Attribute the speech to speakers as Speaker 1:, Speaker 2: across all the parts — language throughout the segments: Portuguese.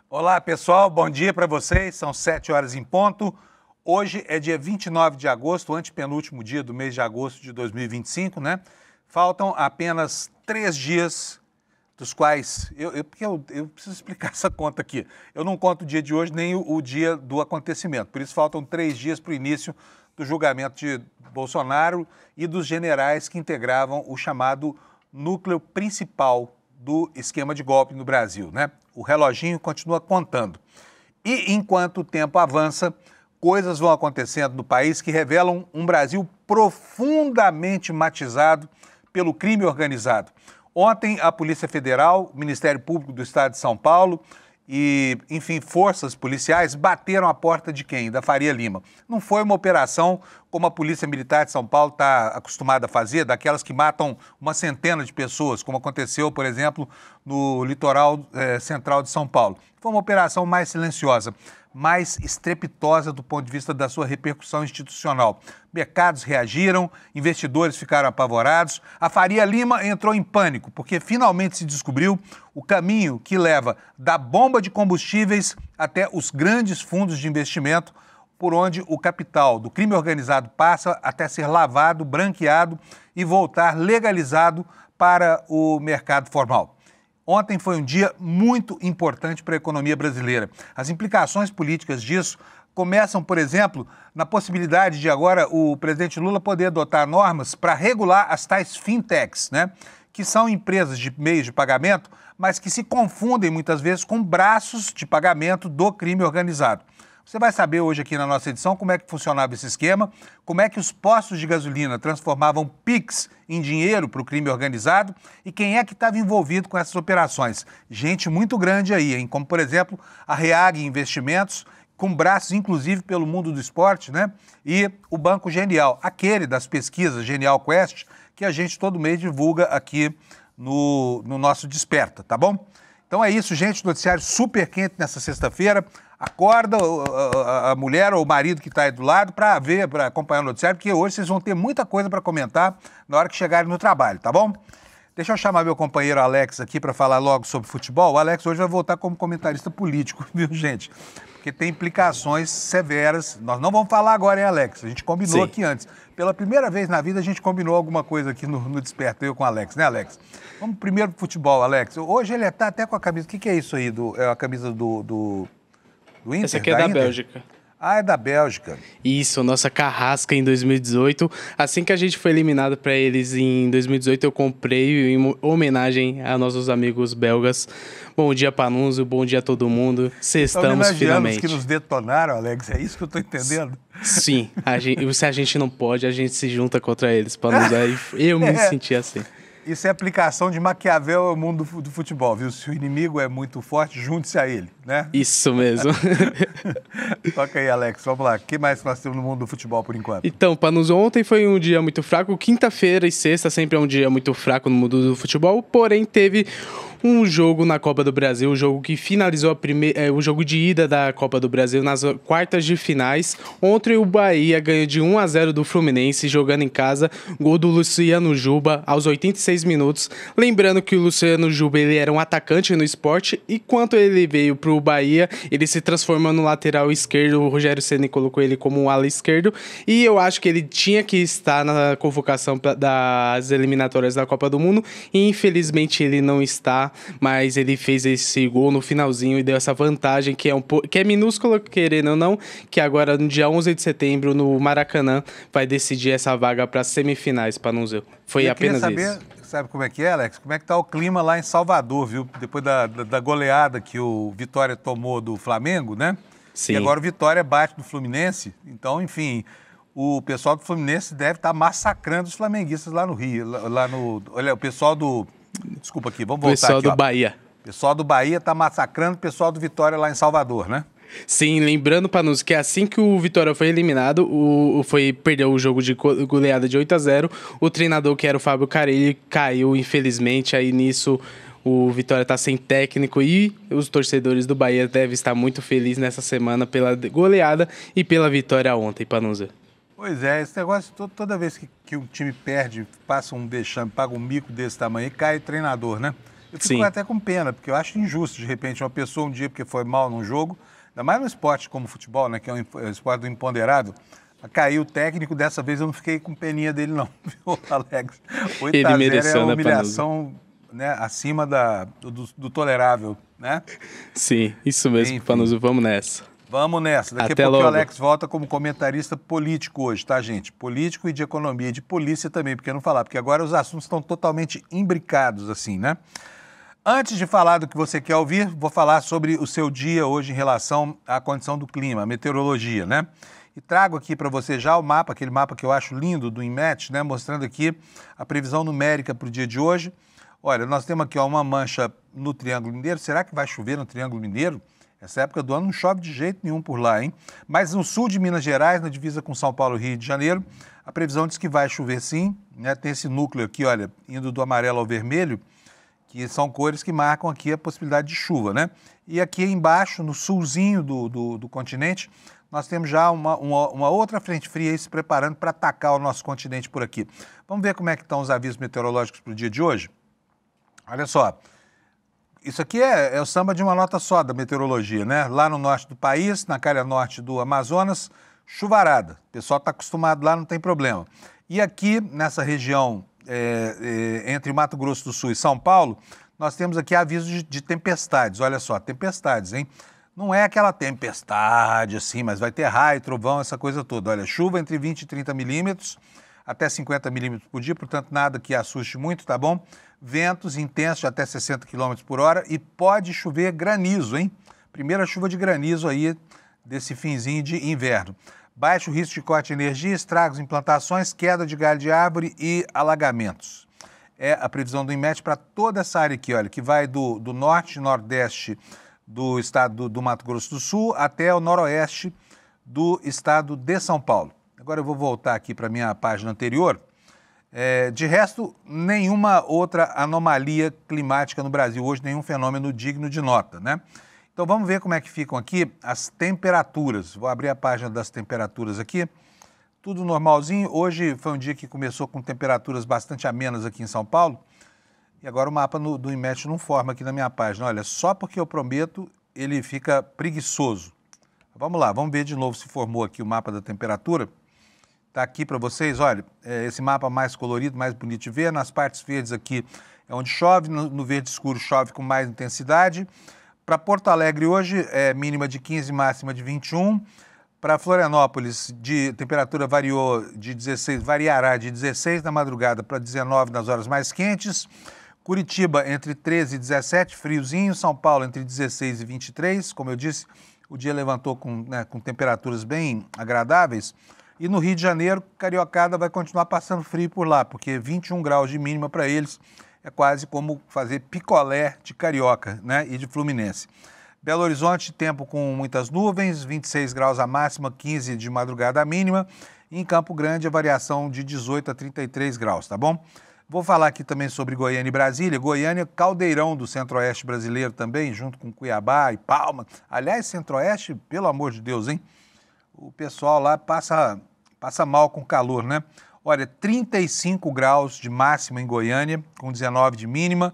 Speaker 1: Olá, pessoal, bom dia para vocês, são 7 horas em ponto. Hoje é dia 29 de agosto, antepenúltimo dia do mês de agosto de 2025, né? Faltam apenas 3 dias, dos quais... Eu preciso explicar essa conta aqui. Eu não conto o dia de hoje nem o dia do acontecimento, por isso faltam 3 dias para o início do julgamento de Bolsonaro e dos generais que integravam o chamado núcleo principal do esquema de golpe no Brasil, né? O reloginho continua contando. E enquanto o tempo avança, coisas vão acontecendo no país que revelam um Brasil profundamente matizado pelo crime organizado. Ontem, a Polícia Federal, o Ministério Público do Estado de São Paulo e, enfim, forças policiais bateram a porta de quem? Da Faria Lima. Não foi uma operação como a Polícia Militar de São Paulo está acostumada a fazer, daquelas que matam uma centena de pessoas, como aconteceu, por exemplo, no litoral central de São Paulo. Foi uma operação mais silenciosa, mais estrepitosa do ponto de vista da sua repercussão institucional. Mercados reagiram, investidores ficaram apavorados. A Faria Lima entrou em pânico, porque finalmente se descobriu o caminho que leva da bomba de combustíveis até os grandes fundos de investimento, por onde o capital do crime organizado passa até ser lavado, branqueado e voltar legalizado para o mercado formal. Ontem foi um dia muito importante para a economia brasileira. As implicações políticas disso começam, por exemplo, na possibilidade de agora o presidente Lula poder adotar normas para regular as tais fintechs, né? Que são empresas de meios de pagamento, mas que se confundem muitas vezes com braços de pagamento do crime organizado. Você vai saber hoje aqui na nossa edição como é que funcionava esse esquema, como é que os postos de gasolina transformavam PIX em dinheiro para o crime organizado e quem é que estava envolvido com essas operações. Gente muito grande aí, hein? Como, por exemplo, a Reag Investimentos, com braços, inclusive, pelo mundo do esporte, né? E o Banco Genial, aquele das pesquisas Genial Quest, que a gente todo mês divulga aqui no nosso Desperta, tá bom? Então é isso, gente, noticiário super quente nessa sexta-feira. Acorda a mulher ou o marido que está aí do lado para acompanhar o noticiário, porque hoje vocês vão ter muita coisa para comentar na hora que chegarem no trabalho, tá bom? Deixa eu chamar meu companheiro Alex aqui para falar logo sobre futebol. O Alex hoje vai voltar como comentarista político, viu, gente? Porque tem implicações severas. Nós não vamos falar agora, hein, Alex? A gente combinou aqui antes. Pela primeira vez na vida, a gente combinou alguma coisa aqui no Desperta, eu com o Alex, né, Alex? Vamos primeiro pro futebol, Alex. Hoje ele está até com a camisa... O que é isso aí? É a camisa do Inter?
Speaker 2: Essa aqui é da Bélgica.
Speaker 1: Ah, é da Bélgica.
Speaker 2: Isso, nossa carrasca em 2018. Assim que a gente foi eliminado para eles em 2018, eu comprei em homenagem a nossos amigos belgas. Bom dia, Panunzio, bom dia a todo mundo. Sextamos finalmente.
Speaker 1: Que nos detonaram, Alex, é isso que eu estou entendendo?
Speaker 2: Sim, se a gente não pode, a gente se junta contra eles, Panunzio. Aí eu me senti assim.
Speaker 1: Isso é aplicação de Maquiavel ao mundo do futebol, viu? Se o inimigo é muito forte, junte-se a ele, né?
Speaker 2: Isso mesmo.
Speaker 1: Toca aí, Alex, vamos lá. O que mais nós temos no mundo do futebol por enquanto?
Speaker 2: Então, Panunzio, ontem foi um dia muito fraco. Quinta-feira e sexta sempre é um dia muito fraco no mundo do futebol, porém teve um jogo na Copa do Brasil, o jogo que finalizou o jogo de ida da Copa do Brasil nas quartas de finais. Ontem o Bahia ganhou de 1-0 do Fluminense, jogando em casa, gol do Luciano Juba aos 86 minutos. Lembrando que o Luciano Juba ele era um atacante no Sport e quando ele veio para o Bahia, ele se transformou no lateral esquerdo. O Rogério Ceni colocou ele como um ala esquerdo e eu acho que ele tinha que estar na convocação das eliminatórias da Copa do Mundo e infelizmente ele não está. Mas ele fez esse gol no finalzinho e deu essa vantagem que é minúscula, querendo ou não, que agora no dia 11 de setembro no Maracanã vai decidir essa vaga para as semifinais, Panunzio. Foi apenas isso.
Speaker 1: Sabe como é que é, Alex? Como é que tá o clima lá em Salvador, viu? Depois da goleada que o Vitória tomou do Flamengo, né?
Speaker 2: Sim.
Speaker 1: E agora o Vitória bate do Fluminense. Então, enfim, o pessoal do Fluminense deve estar massacrando os flamenguistas lá no Rio. Olha, o pessoal do... Desculpa aqui, vamos voltar aqui.
Speaker 2: Pessoal do Bahia.
Speaker 1: O pessoal do Bahia está massacrando o pessoal do Vitória lá em Salvador, né?
Speaker 2: Sim, lembrando, Panunzio, que assim que o Vitória foi eliminado, perdeu o jogo de goleada de 8-0, o treinador, que era o Fábio Carille, caiu, infelizmente, aí nisso O Vitória está sem técnico e os torcedores do Bahia devem estar muito felizes nessa semana pela goleada e pela vitória ontem, Panuza.
Speaker 1: Pois é, esse negócio, toda vez que o time perde, passa um vexame, paga um mico desse tamanho e cai o treinador, né? Eu fico até com pena, porque eu acho injusto, de repente, uma pessoa um dia porque foi mal num jogo, ainda mais no esporte como o futebol, né, que é um esporte do imponderado, caiu o técnico, dessa vez eu não fiquei com peninha dele não, viu, Alex? 8-0 é uma humilhação, né, acima do tolerável, né?
Speaker 2: Sim, isso mesmo, Panuzo, vamos nessa.
Speaker 1: Vamos nessa. Daqui a pouco o Alex volta como comentarista político hoje, tá, gente? Político e de economia e de polícia também, porque não falar, porque agora os assuntos estão totalmente imbricados, assim, né? Antes de falar do que você quer ouvir, vou falar sobre o seu dia hoje em relação à condição do clima, meteorologia, né? E trago aqui para você já o mapa, aquele mapa que eu acho lindo do INMET, né? Mostrando aqui a previsão numérica para o dia de hoje. Olha, nós temos aqui uma mancha no Triângulo Mineiro. Será que vai chover no Triângulo Mineiro? Essa época do ano não chove de jeito nenhum por lá, hein? Mas no sul de Minas Gerais, na divisa com São Paulo e Rio de Janeiro, a previsão diz que vai chover sim, né? Tem esse núcleo aqui, olha, indo do amarelo ao vermelho, que são cores que marcam aqui a possibilidade de chuva, né? E aqui embaixo, no sulzinho do continente, nós temos já uma outra frente fria aí se preparando para atacar o nosso continente por aqui. Vamos ver como é que estão os avisos meteorológicos para o dia de hoje? Olha só. Isso aqui é o samba de uma nota só da meteorologia, né? Lá no norte do país, na calha norte do Amazonas, chuvarada. O pessoal está acostumado lá, não tem problema. E aqui, nessa região entre Mato Grosso do Sul e São Paulo, nós temos aqui avisos de tempestades. Olha só, tempestades, hein? Não é aquela tempestade assim, mas vai ter raio, trovão, essa coisa toda. Olha, chuva entre 20 e 30 milímetros, até 50 milímetros por dia, portanto nada que assuste muito, tá bom? Ventos intensos de até 60 km por hora e pode chover granizo, hein? Primeira chuva de granizo aí desse finzinho de inverno. Baixo risco de corte de energia, estragos em plantações, queda de galho de árvore e alagamentos. É a previsão do INMET para toda essa área aqui, olha, que vai do norte e nordeste do estado do Mato Grosso do Sul até o noroeste do estado de São Paulo. Agora eu vou voltar aqui para a minha página anterior. De resto, nenhuma outra anomalia climática no Brasil hoje, nenhum fenômeno digno de nota, né? Então vamos ver como é que ficam aqui as temperaturas. Vou abrir a página das temperaturas aqui. Tudo normalzinho. Hoje foi um dia que começou com temperaturas bastante amenas aqui em São Paulo. E agora o mapa do INMET não forma aqui na minha página. Olha, só porque eu prometo, ele fica preguiçoso. Vamos lá, vamos ver de novo se formou aqui o mapa da temperatura. Está aqui para vocês, olha, esse mapa mais colorido, mais bonito de ver. Nas partes verdes aqui é onde chove, no verde escuro chove com mais intensidade. Para Porto Alegre hoje é mínima de 15, máxima de 21. Para Florianópolis, temperatura variará de 16 na madrugada para 19 nas horas mais quentes. Curitiba entre 13 e 17, friozinho. São Paulo entre 16 e 23. Como eu disse, o dia levantou com temperaturas bem agradáveis. E no Rio de Janeiro, Cariocada vai continuar passando frio por lá, porque 21 graus de mínima para eles é quase como fazer picolé de Carioca, né, e de Fluminense. Belo Horizonte, tempo com muitas nuvens, 26 graus a máxima, 15 de madrugada a mínima. E em Campo Grande, a variação de 18 a 33 graus, tá bom? Vou falar aqui também sobre Goiânia e Brasília. Goiânia, caldeirão do centro-oeste brasileiro também, junto com Cuiabá e Palma. Aliás, centro-oeste, pelo amor de Deus, hein? O pessoal lá passa mal com calor, né? Olha, 35 graus de máxima em Goiânia, com 19 de mínima.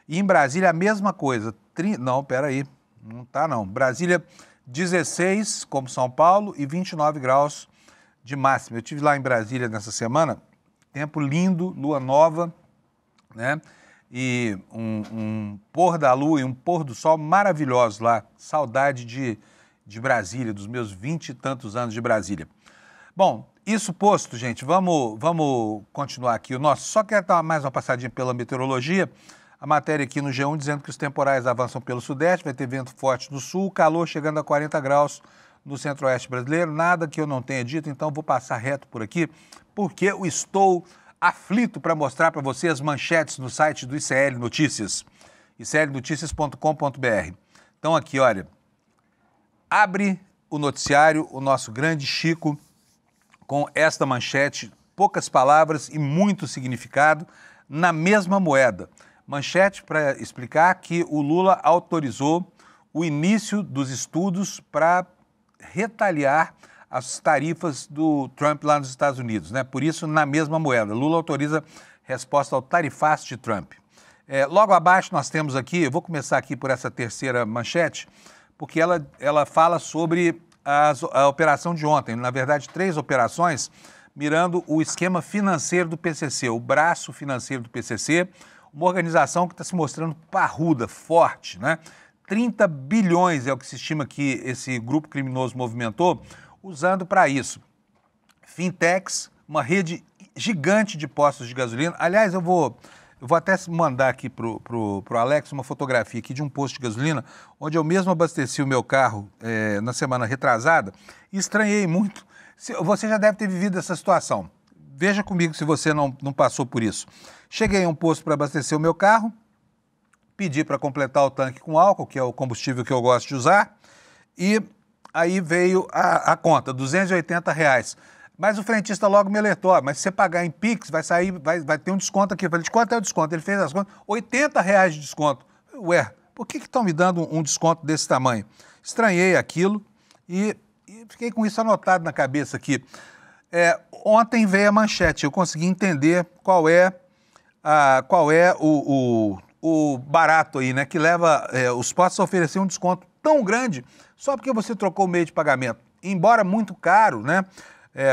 Speaker 1: E em Brasília a mesma coisa. Não, peraí, não tá não. Brasília 16, como São Paulo, e 29 graus de máxima. Eu estive lá em Brasília nessa semana, tempo lindo, lua nova, né? E um pôr da lua e um pôr do sol maravilhosos lá. Saudade de Brasília, dos meus 20 e tantos anos de Brasília. Bom, isso posto, gente, vamos continuar aqui o nosso. Só quero dar mais uma passadinha pela meteorologia. A matéria aqui no G1 dizendo que os temporais avançam pelo sudeste, vai ter vento forte do sul, calor chegando a 40 graus no centro-oeste brasileiro. Nada que eu não tenha dito, então vou passar reto por aqui, porque eu estou aflito para mostrar para você as manchetes no site do ICL Notícias, iclnoticias.com.br. Então aqui, olha, abre o noticiário, o nosso grande Chico, com esta manchete, poucas palavras e muito significado, na mesma moeda. Manchete para explicar que o Lula autorizou o início dos estudos para retaliar as tarifas do Trump lá nos Estados Unidos, né? Por isso, na mesma moeda. Lula autoriza resposta ao tarifaço de Trump. Logo abaixo nós temos aqui, eu vou começar aqui por essa terceira manchete, porque ela fala sobre a operação de ontem. Na verdade, 3 operações mirando o esquema financeiro do PCC, o braço financeiro do PCC, uma organização que está se mostrando parruda, forte, né? 30 bilhões é o que se estima que esse grupo criminoso movimentou, usando para isso fintechs, uma rede gigante de postos de gasolina. Aliás, eu vou até mandar aqui pro Alex uma fotografia aqui de um posto de gasolina, onde eu mesmo abasteci o meu carro na semana retrasada e estranhei muito. Você já deve ter vivido essa situação. Veja comigo se você não passou por isso. Cheguei a um posto para abastecer o meu carro, pedi para completar o tanque com álcool, que é o combustível que eu gosto de usar, e aí veio a conta, R$280. Mas o frentista logo me alertou, mas se você pagar em Pix, vai ter um desconto aqui. Eu falei, de quanto é o desconto? Ele fez as contas, R$80 de desconto. Ué, por que estão me dando um desconto desse tamanho? Estranhei aquilo e fiquei com isso anotado na cabeça aqui. Ontem veio a manchete, eu consegui entender qual é o barato aí, né? Que leva os postos a oferecer um desconto tão grande só porque você trocou o meio de pagamento. Embora muito caro, né?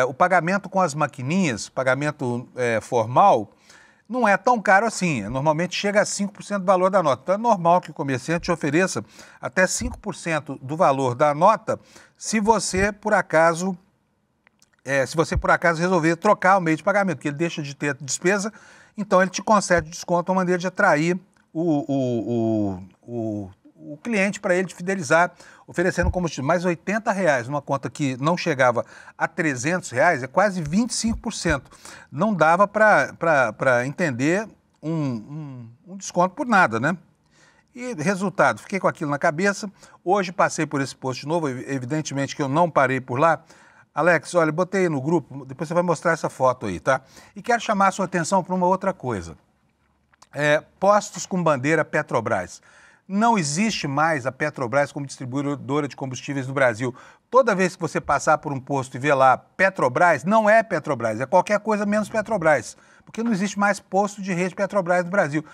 Speaker 1: O pagamento com as maquininhas, pagamento formal, não é tão caro assim. Normalmente chega a 5% do valor da nota. Então é normal que o comerciante ofereça até 5% do valor da nota se você, por acaso, resolver trocar o meio de pagamento, porque ele deixa de ter despesa, então ele te concede desconto, uma maneira de atrair o cliente para ele te fidelizar, oferecendo combustível. Mas R$80 numa conta que não chegava a R$300 é quase 25%. Não dava para entender um desconto por nada, né? E resultado, fiquei com aquilo na cabeça. Hoje passei por esse posto de novo, evidentemente que eu não parei por lá. Alex, olha, botei no grupo, depois você vai mostrar essa foto aí, tá? E quero chamar a sua atenção para uma outra coisa. Postos com bandeira Petrobras. Não existe mais a Petrobras como distribuidora de combustíveis no Brasil. Toda vez que você passar por um posto e ver lá Petrobras, não é Petrobras, é qualquer coisa menos Petrobras. Porque não existe mais posto de rede Petrobras no Brasil.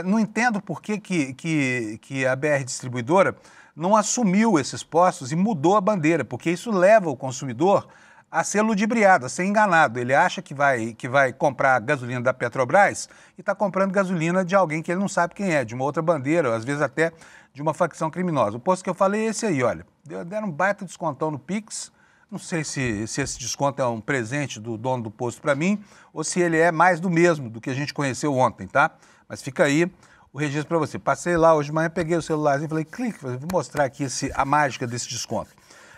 Speaker 1: Não entendo por que a BR Distribuidora não assumiu esses postos e mudou a bandeira, porque isso leva o consumidor a ser ludibriado, a ser enganado. Ele acha que vai comprar gasolina da Petrobras e está comprando gasolina de alguém que ele não sabe quem é, de uma outra bandeira, ou às vezes até de uma facção criminosa. O posto que eu falei é esse aí, olha. Deram um baita descontão no Pix. Não sei se esse desconto é um presente do dono do posto para mim ou se ele é mais do mesmo do que a gente conheceu ontem, tá? Mas fica aí o registro para você. Passei lá hoje de manhã, peguei o celularzinho e falei, clique, vou mostrar aqui a mágica desse desconto.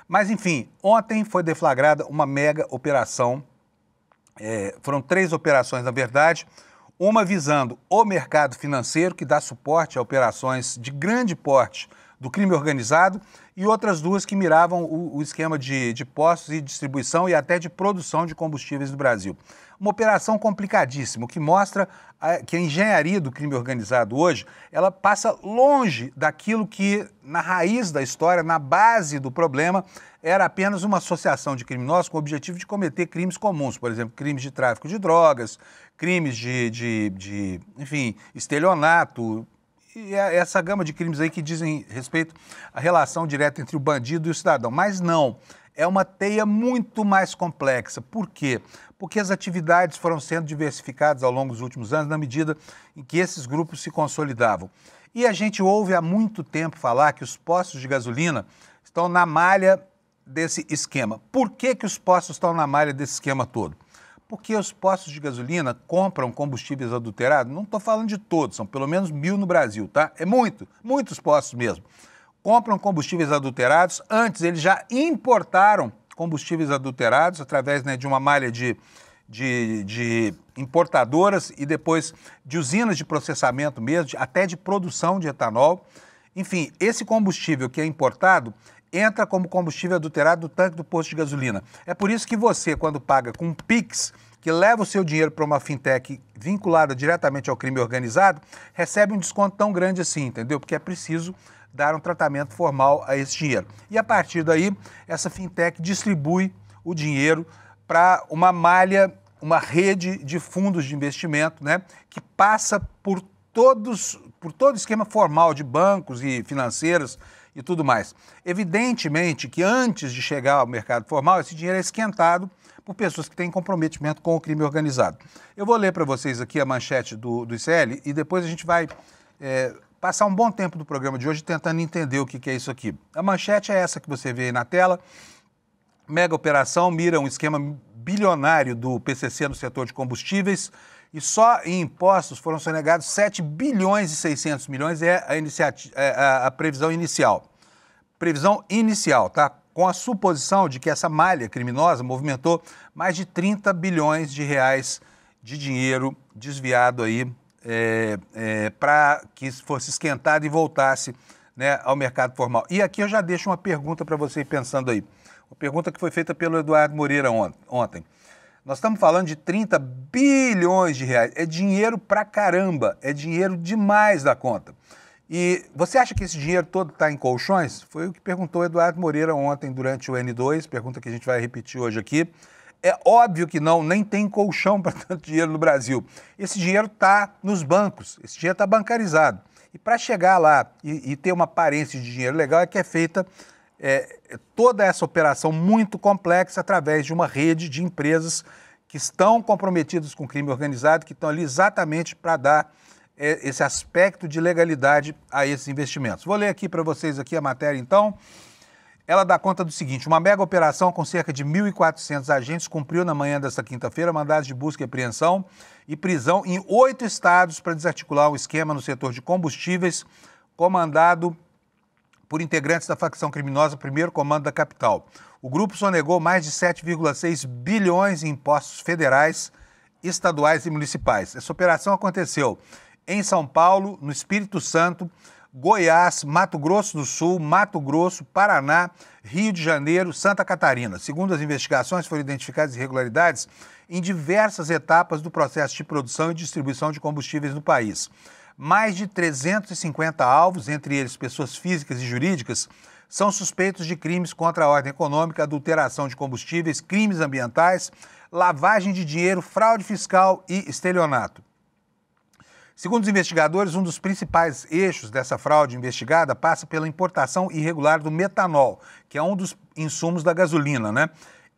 Speaker 1: Mas, enfim, ontem foi deflagrada uma mega operação. Foram 3 operações, na verdade. Uma visando o mercado financeiro, que dá suporte a operações de grande porte do crime organizado, e outras 2 que miravam o esquema de postos e distribuição e até de produção de combustíveis no Brasil. Uma operação complicadíssima, o que mostra que a engenharia do crime organizado hoje, ela passa longe daquilo que, na raiz da história, na base do problema, era apenas uma associação de criminosos com o objetivo de cometer crimes comuns, por exemplo, crimes de tráfico de drogas, crimes enfim, estelionato, e essa gama de crimes aí que dizem respeito à relação direta entre o bandido e o cidadão. Mas não, é uma teia muito mais complexa. Por quê? Porque as atividades foram sendo diversificadas ao longo dos últimos anos na medida em que esses grupos se consolidavam. E a gente ouve há muito tempo falar que os postos de gasolina estão na malha desse esquema. Por que os postos estão na malha desse esquema todo? Porque os postos de gasolina compram combustíveis adulterados, não estou falando de todos, são pelo menos 1.000 no Brasil, tá? É muitos postos mesmo. Compram combustíveis adulterados, antes eles já importaram combustíveis adulterados através, né, de uma malha de importadoras e depois de usinas de processamento mesmo, até de produção de etanol. Enfim, esse combustível que é importado entra como combustível adulterado no tanque do posto de gasolina. É por isso que você, quando paga com Pix, que leva o seu dinheiro para uma fintech vinculada diretamente ao crime organizado, recebe um desconto tão grande assim, entendeu? Porque é preciso dar um tratamento formal a esse dinheiro. E a partir daí, essa fintech distribui o dinheiro para uma malha, uma rede de fundos de investimento, né, que passa por todo o esquema formal de bancos e financeiras e tudo mais. Evidentemente que antes de chegar ao mercado formal, esse dinheiro é esquentado por pessoas que têm comprometimento com o crime organizado. Eu vou ler para vocês aqui a manchete do ICL e depois a gente vai passar um bom tempo do programa de hoje tentando entender o que é isso aqui. A manchete é essa que você vê aí na tela. Mega operação mira um esquema bilionário do PCC no setor de combustíveis e só em impostos foram sonegados 7 bilhões e 600 milhões, é a previsão inicial. Previsão inicial, tá? Com a suposição de que essa malha criminosa movimentou mais de 30 bilhões de reais de dinheiro desviado aí para que fosse esquentado e voltasse, né, ao mercado formal. E aqui eu já deixo uma pergunta para você ir pensando aí. Uma pergunta que foi feita pelo Eduardo Moreira ontem. Nós estamos falando de 30 bilhões de reais. É dinheiro pra caramba, é dinheiro demais da conta. E você acha que esse dinheiro todo está em colchões? Foi o que perguntou o Eduardo Moreira ontem durante o N2, pergunta que a gente vai repetir hoje aqui. É óbvio que não, nem tem colchão para tanto dinheiro no Brasil. Esse dinheiro está nos bancos, esse dinheiro está bancarizado. E para chegar lá e ter uma aparência de dinheiro legal é que é feita toda essa operação muito complexa através de uma rede de empresas que estão comprometidas com o crime organizado, que estão ali exatamente para dar esse aspecto de legalidade a esses investimentos. Vou ler aqui para vocês aqui a matéria, então. Ela dá conta do seguinte: uma mega operação com cerca de 1.400 agentes cumpriu na manhã desta quinta-feira mandados de busca e apreensão e prisão em 8 estados para desarticular um esquema no setor de combustíveis comandado por integrantes da facção criminosa Primeiro Comando da Capital. O grupo sonegou mais de 7,6 bilhões em impostos federais, estaduais e municipais. Essa operação aconteceu em São Paulo, no Espírito Santo, Goiás, Mato Grosso do Sul, Mato Grosso, Paraná, Rio de Janeiro, Santa Catarina. Segundo as investigações, foram identificadas irregularidades em diversas etapas do processo de produção e distribuição de combustíveis no país. Mais de 350 alvos, entre eles pessoas físicas e jurídicas, são suspeitos de crimes contra a ordem econômica, adulteração de combustíveis, crimes ambientais, lavagem de dinheiro, fraude fiscal e estelionato. Segundo os investigadores, um dos principais eixos dessa fraude investigada passa pela importação irregular do metanol, que é um dos insumos da gasolina, né?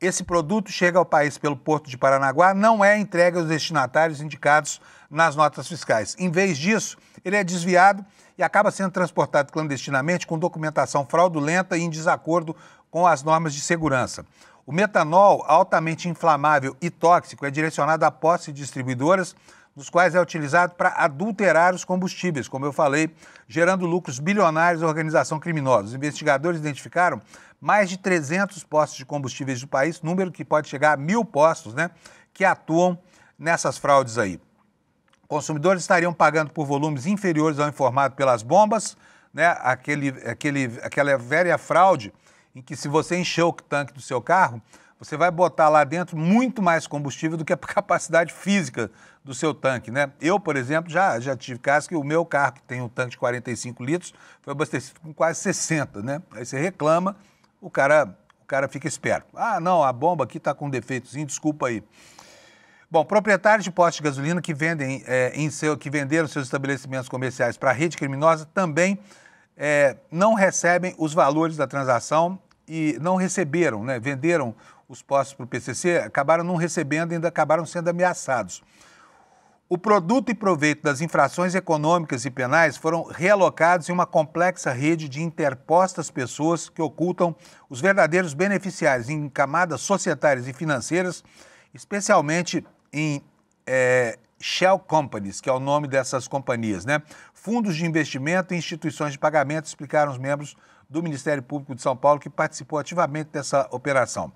Speaker 1: Esse produto chega ao país pelo Porto de Paranaguá, não é entregue aos destinatários indicados nas notas fiscais. Em vez disso, ele é desviado e acaba sendo transportado clandestinamente com documentação fraudulenta e em desacordo com as normas de segurança. O metanol, altamente inflamável e tóxico, é direcionado a postos e distribuidoras, nos quais é utilizado para adulterar os combustíveis, como eu falei, gerando lucros bilionários à organização criminosa. Os investigadores identificaram mais de 300 postos de combustíveis do país, número que pode chegar a 1.000 postos, né, que atuam nessas fraudes aí. Consumidores estariam pagando por volumes inferiores ao informado pelas bombas, né, aquela velha fraude em que se você encher o tanque do seu carro, você vai botar lá dentro muito mais combustível do que a capacidade física do seu tanque, né? Eu, por exemplo, já tive casos que o meu carro, que tem um tanque de 45 litros, foi abastecido com quase 60, né? Aí você reclama, o cara fica esperto. Ah, não, a bomba aqui está com um defeitozinho, desculpa aí. Bom, proprietários de postos de gasolina que venderam seus estabelecimentos comerciais para a rede criminosa também não recebem os valores da transação e não receberam, né? Venderam os postos para o PCC, acabaram não recebendo e ainda acabaram sendo ameaçados. O produto e proveito das infrações econômicas e penais foram realocados em uma complexa rede de interpostas pessoas que ocultam os verdadeiros beneficiários em camadas societárias e financeiras, especialmente em Shell Companies, que é o nome dessas companhias, né? Fundos de investimento e instituições de pagamento, explicaram os membros do Ministério Público de São Paulo, que participou ativamente dessa operação.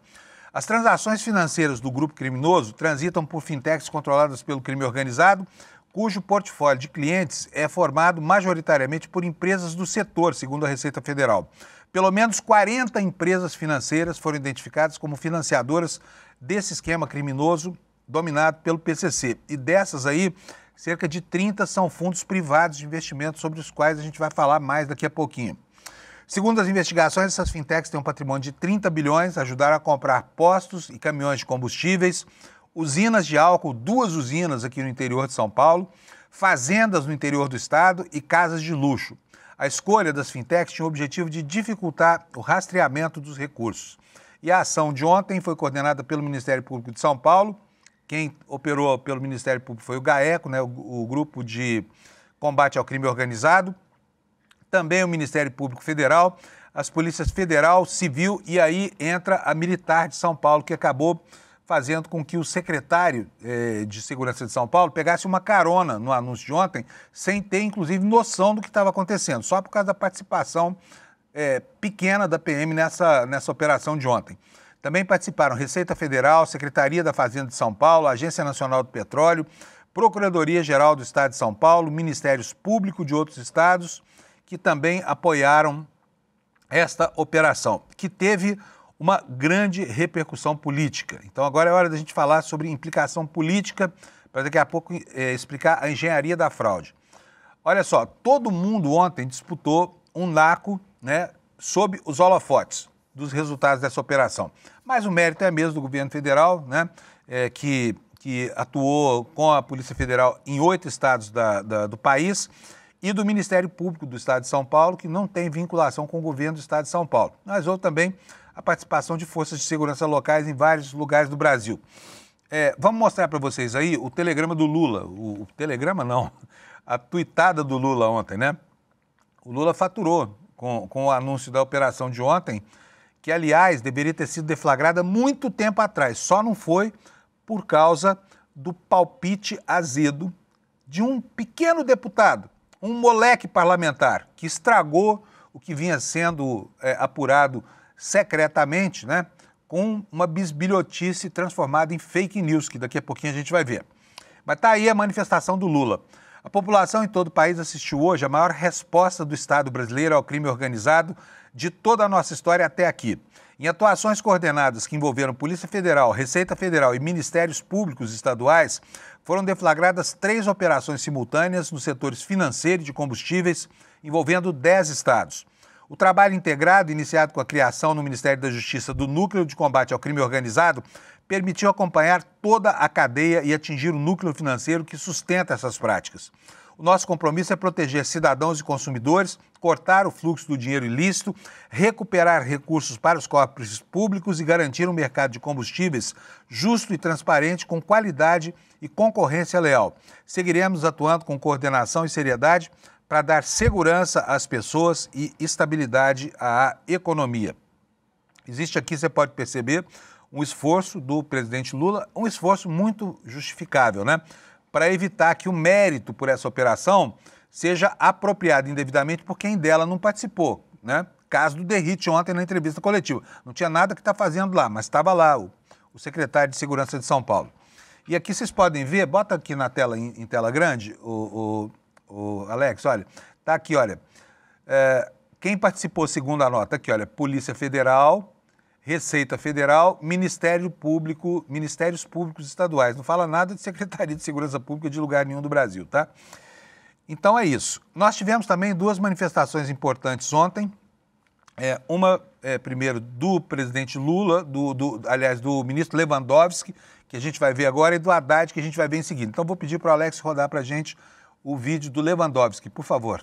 Speaker 1: As transações financeiras do grupo criminoso transitam por fintechs controladas pelo crime organizado, cujo portfólio de clientes é formado majoritariamente por empresas do setor, segundo a Receita Federal. Pelo menos 40 empresas financeiras foram identificadas como financiadoras desse esquema criminoso dominado pelo PCC. E dessas aí, cerca de 30 são fundos privados de investimento, sobre os quais a gente vai falar mais daqui a pouquinho. Segundo as investigações, essas fintechs têm um patrimônio de 30 bilhões, ajudaram a comprar postos e caminhões de combustíveis, usinas de álcool, 2 usinas aqui no interior de São Paulo, fazendas no interior do estado e casas de luxo. A escolha das fintechs tinha o objetivo de dificultar o rastreamento dos recursos. E a ação de ontem foi coordenada pelo Ministério Público de São Paulo. Quem operou pelo Ministério Público foi o GAECO, né, o Grupo de Combate ao Crime Organizado. Também o Ministério Público Federal, as polícias federal, civil e aí entra a militar de São Paulo, que acabou fazendo com que o secretário de Segurança de São Paulo pegasse uma carona no anúncio de ontem, sem ter, inclusive, noção do que estava acontecendo, só por causa da participação pequena da PM nessa operação de ontem. Também participaram Receita Federal, Secretaria da Fazenda de São Paulo, Agência Nacional do Petróleo, Procuradoria-Geral do Estado de São Paulo, Ministérios Públicos de outros estados, que também apoiaram esta operação, que teve uma grande repercussão política. Então agora é hora da gente falar sobre implicação política, para daqui a pouco explicar a engenharia da fraude. Olha só, todo mundo ontem disputou um naco, né, sob os holofotes dos resultados dessa operação. Mas o mérito é mesmo do governo federal, né, que atuou com a Polícia Federal em 8 estados do país, e do Ministério Público do Estado de São Paulo, que não tem vinculação com o governo do Estado de São Paulo. Mas houve também a participação de forças de segurança locais em vários lugares do Brasil. Vamos mostrar para vocês aí o telegrama do Lula. O telegrama não, a tuitada do Lula ontem, né? O Lula faturou com o anúncio da operação de ontem, que, aliás, deveria ter sido deflagrada muito tempo atrás. Só não foi por causa do palpite azedo de um pequeno deputado, um moleque parlamentar, que estragou o que vinha sendo apurado secretamente, né, com uma bisbilhotice transformada em fake news, que daqui a pouquinho a gente vai ver. Mas está aí a manifestação do Lula. A população em todo o país assistiu hoje a maior resposta do Estado brasileiro ao crime organizado de toda a nossa história até aqui. Em atuações coordenadas que envolveram Polícia Federal, Receita Federal e Ministérios Públicos estaduais, foram deflagradas 3 operações simultâneas nos setores financeiro e de combustíveis, envolvendo 10 estados. O trabalho integrado, iniciado com a criação no Ministério da Justiça do Núcleo de Combate ao Crime Organizado, permitiu acompanhar toda a cadeia e atingir o núcleo financeiro que sustenta essas práticas. O nosso compromisso é proteger cidadãos e consumidores, cortar o fluxo do dinheiro ilícito, recuperar recursos para os cofres públicos e garantir um mercado de combustíveis justo e transparente, com qualidade e concorrência leal. Seguiremos atuando com coordenação e seriedade para dar segurança às pessoas e estabilidade à economia. Existe aqui, você pode perceber, um esforço do presidente Lula, um esforço muito justificável, né? Para evitar que o mérito por essa operação seja apropriado indevidamente por quem dela não participou, né? Caso do Derrite ontem na entrevista coletiva. Não tinha nada que está fazendo lá, mas estava lá o secretário de Segurança de São Paulo. E aqui vocês podem ver, bota aqui na tela, em tela grande, o Alex, olha, tá aqui, olha, quem participou segundo a nota, aqui, olha, Polícia Federal, Receita Federal, Ministério Público, Ministérios Públicos Estaduais. Não fala nada de Secretaria de Segurança Pública de lugar nenhum do Brasil, tá? Então é isso. Nós tivemos também 2 manifestações importantes ontem. Uma, primeiro, do presidente Lula, aliás, do ministro Lewandowski, que a gente vai ver agora, e do Haddad, que a gente vai ver em seguida. Então vou pedir para o Alex rodar para a gente o vídeo do Lewandowski, por favor.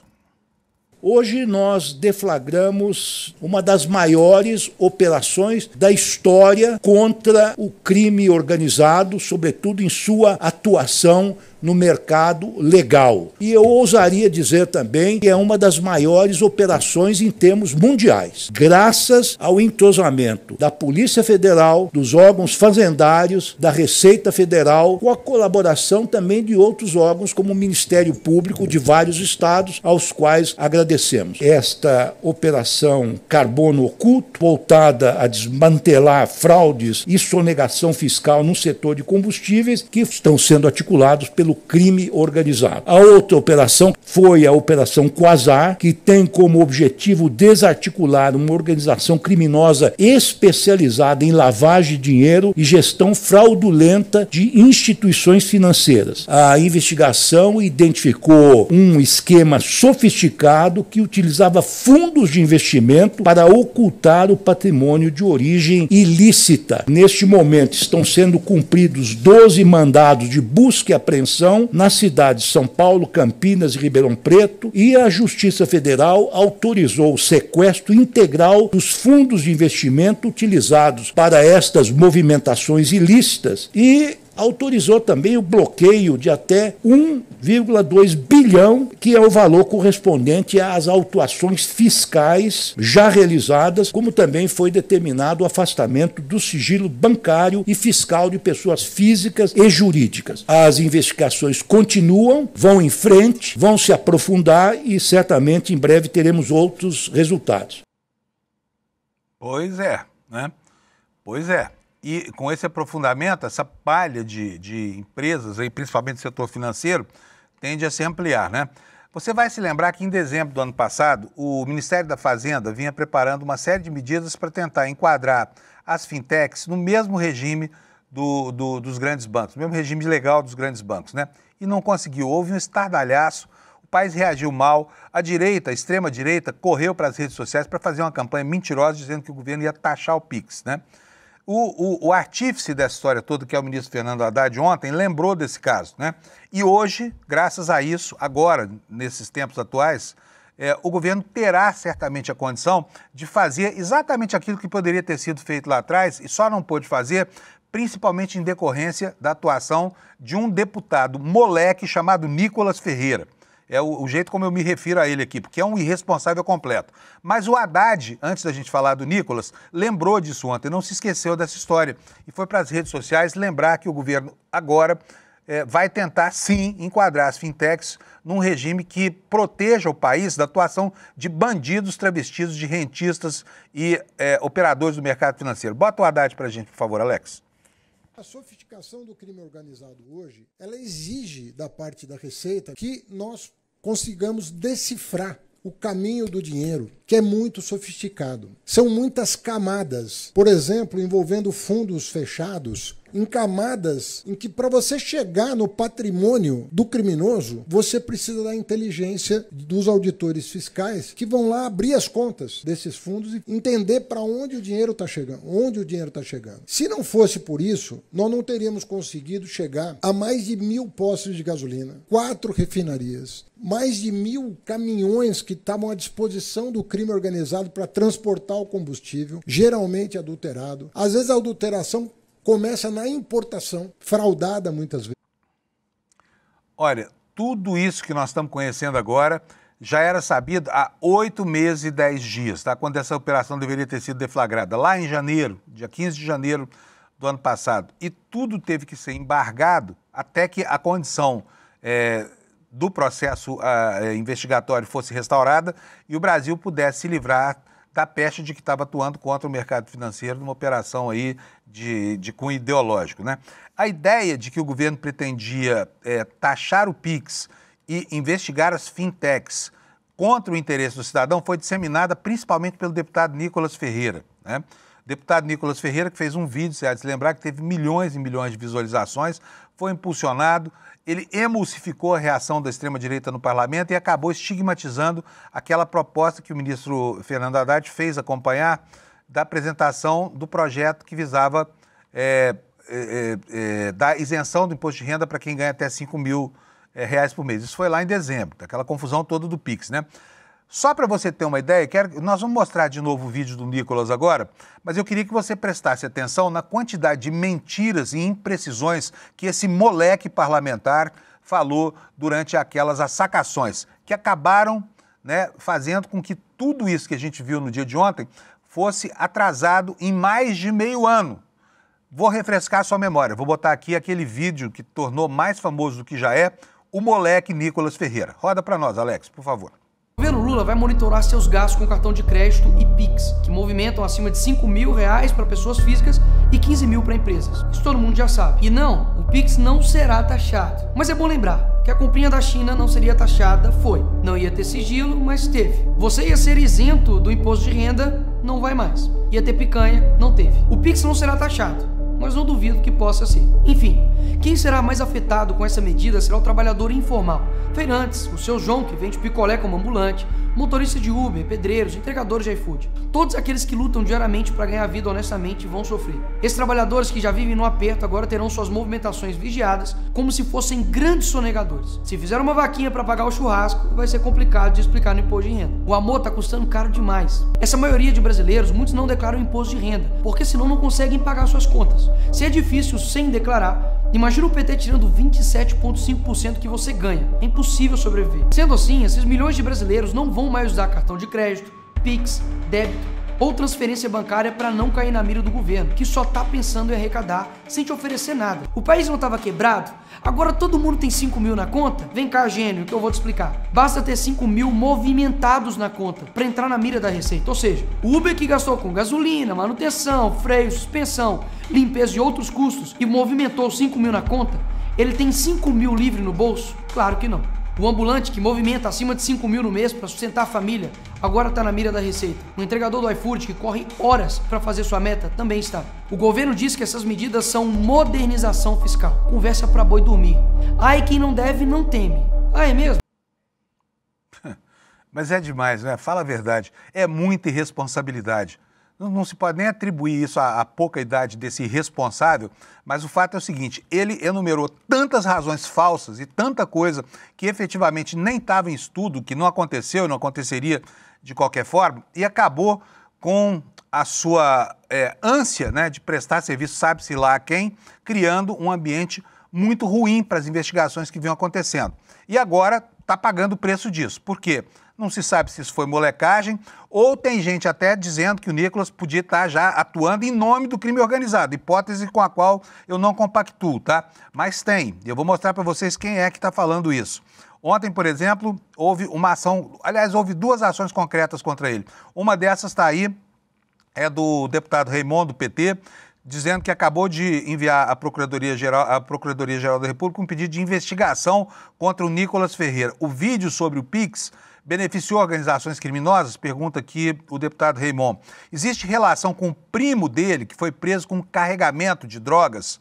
Speaker 3: Hoje nós deflagramos uma das maiores operações da história contra o crime organizado, sobretudo em sua atuação no mercado legal. E eu ousaria dizer também que é uma das maiores operações em termos mundiais, graças ao entrosamento da Polícia Federal, dos órgãos fazendários, da Receita Federal, com a colaboração também de outros órgãos, como o Ministério Público de vários estados, aos quais agradecemos. Esta operação Carbono Oculto, voltada a desmantelar fraudes e sonegação fiscal no setor de combustíveis, que estão sendo articulados pelo pelo crime organizado. A outra operação foi a Operação Quasar, que tem como objetivo desarticular uma organização criminosa especializada em lavagem de dinheiro e gestão fraudulenta de instituições financeiras. A investigação identificou um esquema sofisticado que utilizava fundos de investimento para ocultar o patrimônio de origem ilícita. Neste momento estão sendo cumpridos 12 mandados de busca e apreensão nas cidades de São Paulo, Campinas e Ribeirão Preto, e a Justiça Federal autorizou o sequestro integral dos fundos de investimento utilizados para estas movimentações ilícitas e autorizou também o bloqueio de até 1,2 bilhão, que é o valor correspondente às autuações fiscais já realizadas, como também foi determinado o afastamento do sigilo bancário e fiscal de pessoas físicas e jurídicas. As investigações continuam, vão em frente, vão se aprofundar e certamente em breve teremos outros resultados.
Speaker 1: Pois é, né? Pois é. E com esse aprofundamento, essa palha de empresas, aí, principalmente do setor financeiro, tende a se ampliar, né? Você vai se lembrar que em dezembro do ano passado, o Ministério da Fazenda vinha preparando uma série de medidas para tentar enquadrar as fintechs no mesmo regime dos grandes bancos, no mesmo regime legal dos grandes bancos, né? E não conseguiu, houve um estardalhaço, o país reagiu mal, a direita, a extrema-direita, correu para as redes sociais para fazer uma campanha mentirosa dizendo que o governo ia taxar o Pix, né? O artífice dessa história toda, que é o ministro Fernando Haddad, ontem lembrou desse caso, né? E hoje, graças a isso, agora, nesses tempos atuais, o governo terá certamente a condição de fazer exatamente aquilo que poderia ter sido feito lá atrás e só não pôde fazer, principalmente em decorrência da atuação de um deputado moleque chamado Nicolas Ferreira. É o jeito como eu me refiro a ele aqui, porque é um irresponsável completo. Mas o Haddad, antes da gente falar do Nicolas, lembrou disso ontem, não se esqueceu dessa história. E foi para as redes sociais lembrar que o governo agora vai tentar, sim, enquadrar as fintechs num regime que proteja o país da atuação de bandidos travestidos de rentistas e operadores do mercado financeiro. Bota o Haddad para a gente, por favor, Alex.
Speaker 4: A sofisticação do crime organizado hoje, ela exige da parte da Receita que nós consigamos decifrar o caminho do dinheiro, que é muito sofisticado. São muitas camadas, por exemplo, envolvendo fundos fechados, em camadas em que para você chegar no patrimônio do criminoso, você precisa da inteligência dos auditores fiscais que vão lá abrir as contas desses fundos e entender para onde o dinheiro está chegando, Se não fosse por isso, nós não teríamos conseguido chegar a mais de 1.000 postos de gasolina, 4 refinarias, mais de 1.000 caminhões que estavam à disposição do crime organizado para transportar o combustível, geralmente adulterado. Às vezes a adulteração começa na importação, fraudada muitas vezes.
Speaker 1: Olha, tudo isso que nós estamos conhecendo agora já era sabido há 8 meses e 10 dias, tá? Quando essa operação deveria ter sido deflagrada, lá em janeiro, dia 15 de janeiro do ano passado. E tudo teve que ser embargado até que a condição do processo investigatório fosse restaurada e o Brasil pudesse se livrar da peste de que estava atuando contra o mercado financeiro numa operação aí de cunho ideológico, né? A ideia de que o governo pretendia taxar o Pix e investigar as fintechs contra o interesse do cidadão foi disseminada principalmente pelo deputado Nicolas Ferreira, né? Deputado Nicolas Ferreira, que fez um vídeo, você há de se lembrar, que teve milhões e milhões de visualizações, foi impulsionado, ele emulsificou a reação da extrema-direita no parlamento e acabou estigmatizando aquela proposta que o ministro Fernando Haddad fez acompanhar da apresentação do projeto que visava dar isenção do imposto de renda para quem ganha até R$5.000 por mês. Isso foi lá em dezembro, aquela confusão toda do Pix, né? Só para você ter uma ideia, nós vamos mostrar de novo o vídeo do Nicolas agora, mas eu queria que você prestasse atenção na quantidade de mentiras e imprecisões que esse moleque parlamentar falou durante aquelas assacações, que acabaram, né, fazendo com que tudo isso que a gente viu no dia de ontem fosse atrasado em mais de meio ano. Vou refrescar a sua memória, vou botar aqui aquele vídeo que tornou mais famoso do que já é, o moleque Nicolas Ferreira. Roda para nós, Alex, por favor.
Speaker 5: O governo Lula vai monitorar seus gastos com cartão de crédito e Pix, que movimentam movimentam acima de R$5.000 para pessoas físicas e 15 mil para empresas. Isso todo mundo já sabe. E não, o Pix não será taxado. Mas é bom lembrar que a comprinha da China não seria taxada, foi. Não ia ter sigilo, mas teve. Você ia ser isento do imposto de renda, não vai mais. Ia ter picanha, não teve. O Pix não será taxado, mas não duvido que possa ser. Enfim, quem será mais afetado com essa medida será o trabalhador informal. Feirantes, o seu João que vende picolé como ambulante, motorista de Uber, pedreiros, entregadores de iFood. Todos aqueles que lutam diariamente para ganhar vida honestamente vão sofrer. Esses trabalhadores que já vivem no aperto agora terão suas movimentações vigiadas como se fossem grandes sonegadores. Se fizer uma vaquinha para pagar o churrasco, vai ser complicado de explicar no imposto de renda. O amor tá custando caro demais. Essa maioria de brasileiros, muitos não declaram imposto de renda, porque senão não conseguem pagar suas contas. Se é difícil sem declarar, imagina o PT tirando 27,5% que você ganha. É impossível sobreviver. Sendo assim, esses milhões de brasileiros não vão mais usar cartão de crédito, Pix, débito ou transferência bancária para não cair na mira do governo, que só tá pensando em arrecadar sem te oferecer nada. O país não estava quebrado? Agora todo mundo tem 5 mil na conta? Vem cá, gênio, que eu vou te explicar. Basta ter 5 mil movimentados na conta para entrar na mira da receita. Ou seja, o Uber que gastou com gasolina, manutenção, freio, suspensão, limpeza e outros custos e movimentou 5 mil na conta, ele tem 5 mil livre no bolso? Claro que não. O ambulante que movimenta acima de 5 mil no mês para sustentar a família agora está na mira da receita. O entregador do iFood que corre horas para fazer sua meta também está. O governo diz que essas medidas são modernização fiscal. Conversa para boi dormir. Ai, quem não deve não teme. Ah, é mesmo?
Speaker 1: Mas é demais, né? Fala a verdade. É muita irresponsabilidade. Não se pode nem atribuir isso à pouca idade desse irresponsável, mas o fato é o seguinte, ele enumerou tantas razões falsas e tanta coisa que efetivamente nem estava em estudo, que não aconteceu, não aconteceria de qualquer forma, e acabou com a sua ânsia, né, de prestar serviço, sabe-se lá a quem, criando um ambiente muito ruim para as investigações que vinham acontecendo. E agora está pagando o preço disso. Por quê? Não se sabe se isso foi molecagem ou tem gente até dizendo que o Nicolas podia estar já atuando em nome do crime organizado, hipótese com a qual eu não compactuo, tá? Mas tem. Eu vou mostrar para vocês quem é que está falando isso. Ontem, por exemplo, houve uma ação, aliás, houve 2 ações concretas contra ele. Uma dessas está aí, é do deputado Raimundo, do PT, dizendo que acabou de enviar à Procuradoria-Geral da República um pedido de investigação contra o Nicolas Ferreira. O vídeo sobre o Pix beneficiou organizações criminosas? Pergunta aqui o deputado Raimundo. Existe relação com o primo dele, que foi preso com carregamento de drogas?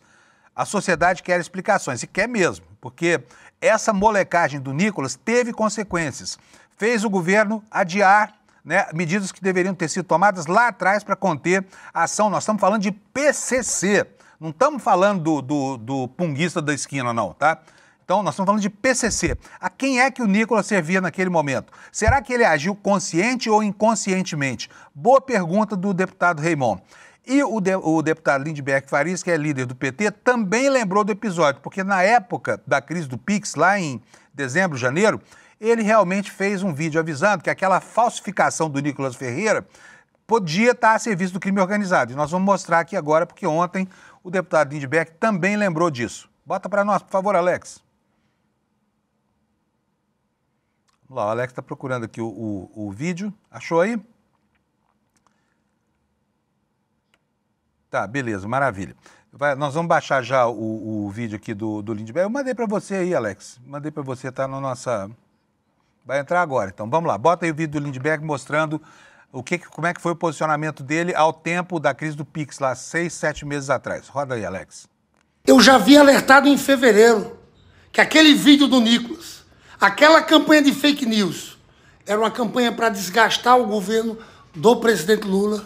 Speaker 1: A sociedade quer explicações, e quer mesmo, porque essa molecagem do Nicolas teve consequências. Fez o governo adiar, né, medidas que deveriam ter sido tomadas lá atrás para conter a ação. Nós estamos falando de PCC, não estamos falando do punguista da esquina, não, tá? Então, nós estamos falando de PCC. A quem é que o Nicolas servia naquele momento? Será que ele agiu consciente ou inconscientemente? Boa pergunta do deputado Raimundo. E o deputado Lindbergh Farias, que é líder do PT, também lembrou do episódio, porque na época da crise do Pix, lá em dezembro, janeiro, ele realmente fez um vídeo avisando que aquela falsificação do Nicolas Ferreira podia estar a serviço do crime organizado. E nós vamos mostrar aqui agora, porque ontem o deputado Lindbergh também lembrou disso. Bota para nós, por favor, Alex. Vamos lá, o Alex está procurando aqui o vídeo. Achou aí? Tá, beleza, maravilha. Nós vamos baixar já o vídeo aqui do Lindbergh. Eu mandei para você aí, Alex. Mandei para você, tá na nossa... Vai entrar agora, então vamos lá. Bota aí o vídeo do Lindbergh mostrando como é que foi o posicionamento dele ao tempo da crise do Pix, lá 6, 7 meses atrás. Roda aí, Alex.
Speaker 6: Eu já havia alertado em fevereiro que aquele vídeo do Nicolas, aquela campanha de fake news, era uma campanha para desgastar o governo do presidente Lula,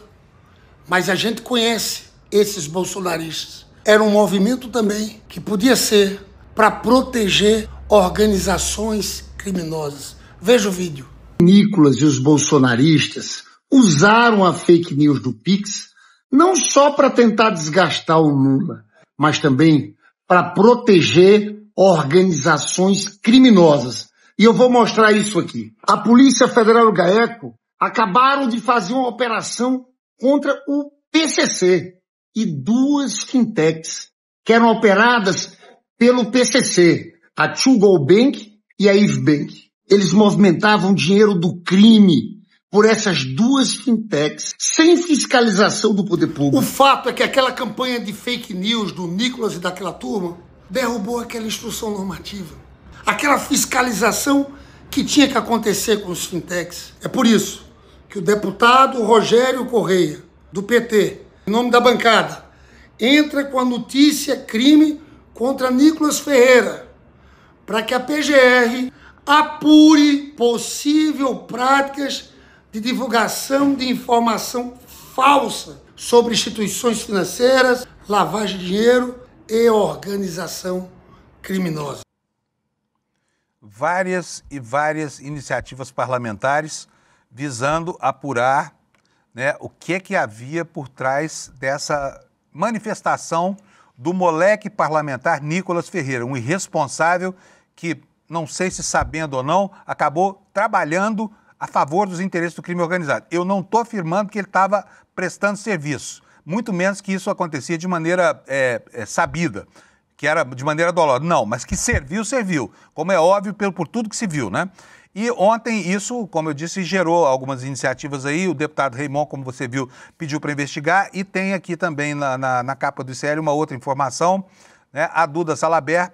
Speaker 6: mas a gente conhece esses bolsonaristas. Era um movimento também que podia ser para proteger organizações criminosas. Veja o vídeo.
Speaker 7: Nicolas e os bolsonaristas usaram a fake news do Pix não só para tentar desgastar o Lula, mas também para proteger organizações criminosas. E eu vou mostrar isso aqui. A Polícia Federal e o GAECO acabaram de fazer uma operação contra o PCC e 2 fintechs que eram operadas pelo PCC, a To Go Bank e a Eve Bank. Eles movimentavam dinheiro do crime. por essas duas fintechs sem fiscalização do poder público.
Speaker 6: O fato é que aquela campanha de fake news do Nicolas e daquela turma derrubou aquela instrução normativa, aquela fiscalização que tinha que acontecer com os fintechs. É por isso que o deputado Rogério Correia, do PT, em nome da bancada, entra com a notícia crime contra Nicolas Ferreira, para que a PGR apure possível práticas de divulgação de informação falsa sobre instituições financeiras, lavagem de dinheiro e organização criminosa.
Speaker 1: Várias e várias iniciativas parlamentares visando apurar, né, o que havia por trás dessa manifestação do moleque parlamentar Nicolas Ferreira, um irresponsável que, não sei se sabendo ou não, acabou trabalhando a favor dos interesses do crime organizado. Eu não estou afirmando que ele estava prestando serviço, muito menos que isso acontecia de maneira sabida, que era de maneira dolosa. Não, mas que serviu, serviu, como é óbvio por tudo que se viu, né? E ontem isso, como eu disse, gerou algumas iniciativas aí. O deputado Raymond, como você viu, pediu para investigar. E tem aqui também na capa do ICL uma outra informação, né? A Duda Salabert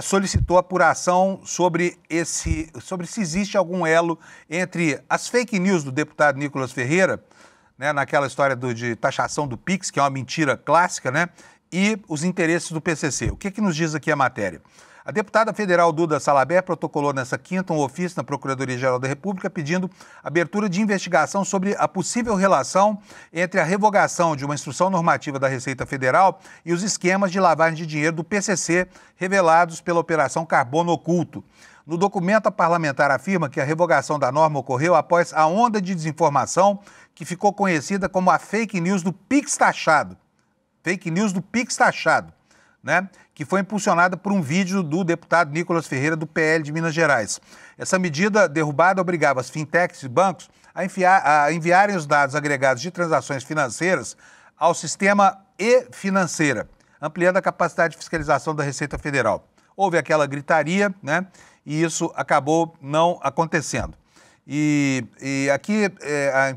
Speaker 1: solicitou apuração sobre se existe algum elo entre as fake news do deputado Nicolas Ferreira, né? Naquela história de taxação do PIX, que é uma mentira clássica, né? E os interesses do PCC. O que nos diz aqui a matéria? A deputada federal Duda Salabert protocolou nessa quinta um ofício na Procuradoria-Geral da República pedindo abertura de investigação sobre a possível relação entre a revogação de uma instrução normativa da Receita Federal e os esquemas de lavagem de dinheiro do PCC revelados pela Operação Carbono Oculto. No documento, a parlamentar afirma que a revogação da norma ocorreu após a onda de desinformação que ficou conhecida como a fake news do PIX taxado. Fake news do PIX taxado, né? Que foi impulsionada por um vídeo do deputado Nicolas Ferreira, do PL de Minas Gerais. Essa medida derrubada obrigava as fintechs e bancos a enviarem os dados agregados de transações financeiras ao sistema e-financeira, ampliando a capacidade de fiscalização da Receita Federal. Houve aquela gritaria, né? E isso acabou não acontecendo. E aqui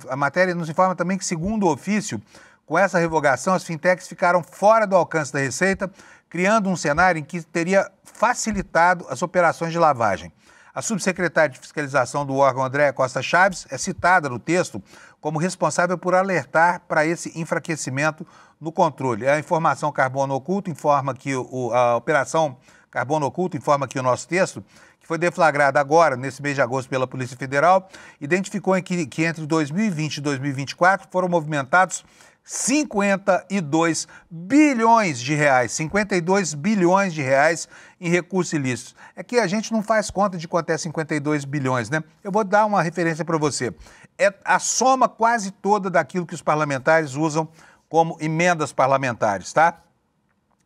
Speaker 1: a matéria nos informa também que, segundo o ofício, com essa revogação, as fintechs ficaram fora do alcance da Receita, criando um cenário em que teria facilitado as operações de lavagem. A subsecretária de Fiscalização do órgão, Andréa Costa Chaves, é citada no texto como responsável por alertar para esse enfraquecimento no controle. A informação Carbono Oculto informa que a Operação Carbono Oculto informa aqui o nosso texto, que foi deflagrada agora, nesse mês de agosto, pela Polícia Federal, identificou que entre 2020 e 2024 foram movimentados 52 bilhões de reais, 52 bilhões de reais em recursos ilícitos. É que a gente não faz conta de quanto é 52 bilhões, né? Eu vou dar uma referência para você. É a soma quase toda daquilo que os parlamentares usam como emendas parlamentares, tá?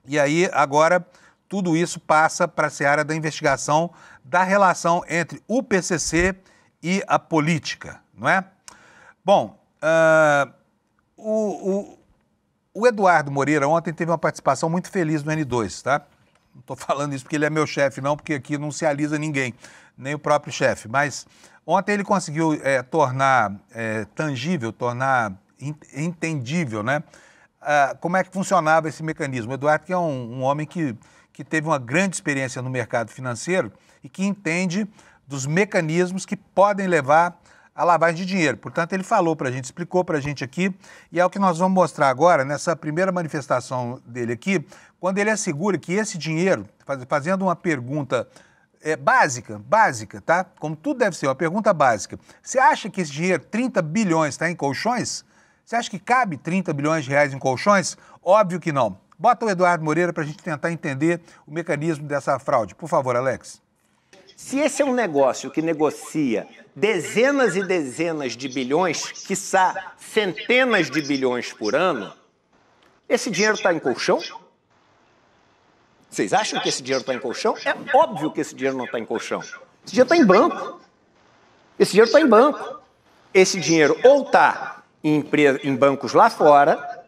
Speaker 1: E aí, agora, tudo isso passa para a seara da investigação da relação entre o PCC e a política, não é? Bom, o Eduardo Moreira ontem teve uma participação muito feliz no N2, tá? Não estou falando isso porque ele é meu chefe, não, porque aqui não se alisa ninguém, nem o próprio chefe. Mas ontem ele conseguiu tornar tangível, tornar entendível, né? Como é que funcionava esse mecanismo. O Eduardo que é um homem que teve uma grande experiência no mercado financeiro e que entende dos mecanismos que podem levar a lavagem de dinheiro. Portanto, ele falou para a gente, explicou para a gente aqui, e é o que nós vamos mostrar agora, nessa primeira manifestação dele aqui, quando ele assegura que esse dinheiro, fazendo uma pergunta básica, tá? Como tudo deve ser, uma pergunta básica. Você acha que esse dinheiro, 30 bilhões, está em colchões? Você acha que cabe 30 bilhões de reais em colchões? Óbvio que não. Bota o Eduardo Moreira para a gente tentar entender o mecanismo dessa fraude. Por favor, Alex.
Speaker 8: Se esse é um negócio que negocia dezenas e dezenas de bilhões, quiçá centenas de bilhões por ano, esse dinheiro está em colchão? Vocês acham que esse dinheiro está em colchão? É óbvio que esse dinheiro não está em colchão. Esse dinheiro está em banco. Esse dinheiro está em banco. Esse dinheiro ou está em bancos lá fora,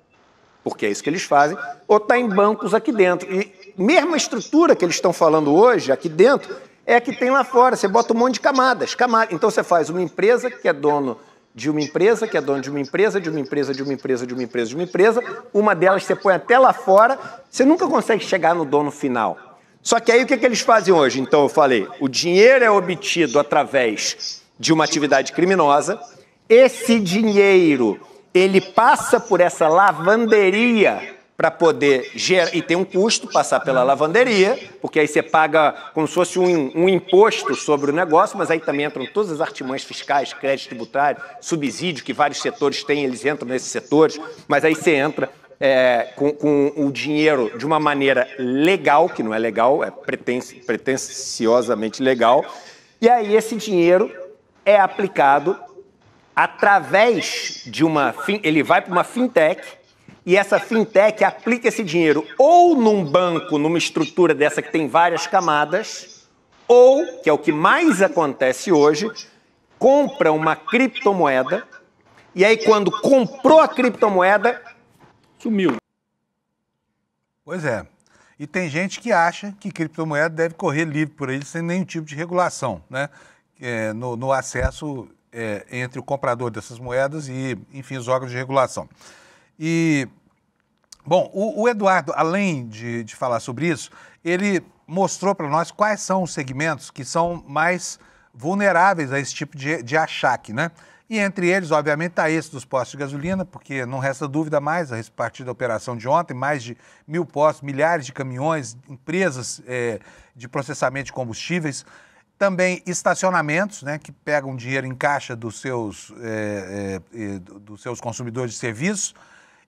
Speaker 8: porque é isso que eles fazem, ou está em bancos aqui dentro. E mesmo a estrutura que eles estão falando hoje, aqui dentro, é a que tem lá fora. Você bota um monte de camadas. Então você faz uma empresa que é dono de uma empresa, que é dono de uma empresa, de uma empresa, de uma empresa, de uma empresa, de uma empresa. Uma delas você põe até lá fora, você nunca consegue chegar no dono final. Só que aí o que eles fazem hoje? Então eu falei, o dinheiro é obtido através de uma atividade criminosa, esse dinheiro, ele passa por essa lavanderia para poder gerar, e tem um custo passar pela lavanderia, porque aí você paga como se fosse um imposto sobre o negócio, mas aí também entram todas as artimanhas fiscais, crédito tributário, subsídio, que vários setores têm, eles entram nesses setores, mas aí você entra com o dinheiro de uma maneira legal, que não é legal, é pretensiosamente legal, e aí esse dinheiro é aplicado através de ele vai para uma fintech, e essa fintech aplica esse dinheiro ou num banco, numa estrutura dessa que tem várias camadas, ou, que é o que mais acontece hoje, compra uma criptomoeda, e aí quando comprou a criptomoeda, sumiu.
Speaker 1: Pois é. E tem gente que acha que criptomoeda deve correr livre por aí sem nenhum tipo de regulação, né? No acesso entre o comprador dessas moedas e, enfim, os órgãos de regulação. E, bom, o Eduardo, além de falar sobre isso, ele mostrou para nós quais são os segmentos que são mais vulneráveis a esse tipo de achaque, né? E entre eles, obviamente, está esse dos postos de gasolina, porque não resta dúvida mais, a partir da operação de ontem, mais de 1.000 postos, milhares de caminhões, empresas de processamento de combustíveis, também estacionamentos, né, que pegam dinheiro em caixa dos seus consumidores de serviços.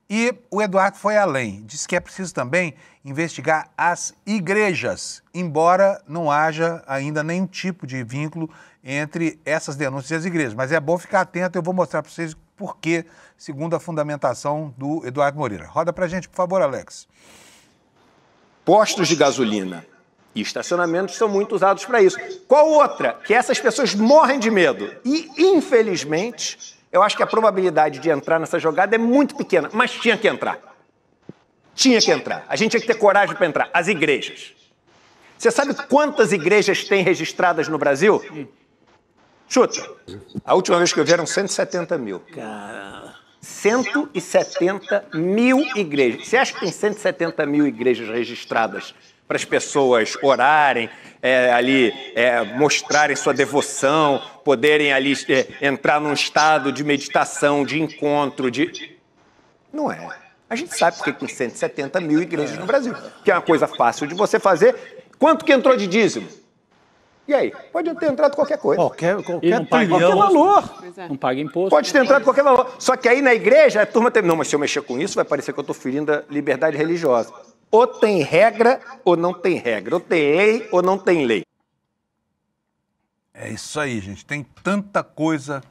Speaker 1: E o Eduardo foi além, disse que é preciso também investigar as igrejas, embora não haja ainda nenhum tipo de vínculo entre essas denúncias e as igrejas. Mas é bom ficar atento, eu vou mostrar para vocês por quê, segundo a fundamentação do Eduardo Moreira. Roda para a gente, por favor, Alex.
Speaker 8: Postos de gasolina e estacionamentos são muito usados para isso. Qual outra? Que essas pessoas morrem de medo. E, infelizmente, eu acho que a probabilidade de entrar nessa jogada é muito pequena, mas tinha que entrar. Tinha que entrar. A gente tinha que ter coragem para entrar. As igrejas. Você sabe quantas igrejas tem registradas no Brasil? Chuta. A última vez que eu vi eram 170 mil. Caramba. 170 mil igrejas. Você acha que tem 170 mil igrejas registradas para as pessoas orarem, mostrarem sua devoção, poderem ali entrar num estado de meditação, de encontro, Não é. A gente sabe porque tem 170 mil igrejas no Brasil, que é uma coisa fácil de você fazer. Quanto que entrou de dízimo? E aí? Pode ter entrado qualquer coisa.
Speaker 9: Qualquer
Speaker 8: valor.
Speaker 9: Não paga imposto.
Speaker 8: Pode ter entrado qualquer valor. Só que aí na igreja a turma tem... Não, mas se eu mexer com isso vai parecer que eu estou ferindo a liberdade religiosa. Ou tem regra ou não tem regra. Ou tem lei ou não tem lei.
Speaker 1: É isso aí, gente. Tem tanta coisa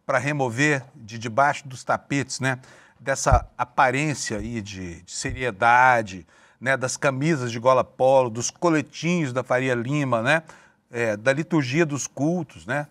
Speaker 1: para remover de debaixo dos tapetes, né? Dessa aparência aí de seriedade, né? Das camisas de gola polo, dos coletinhos da Faria Lima, né? Da liturgia dos cultos, né?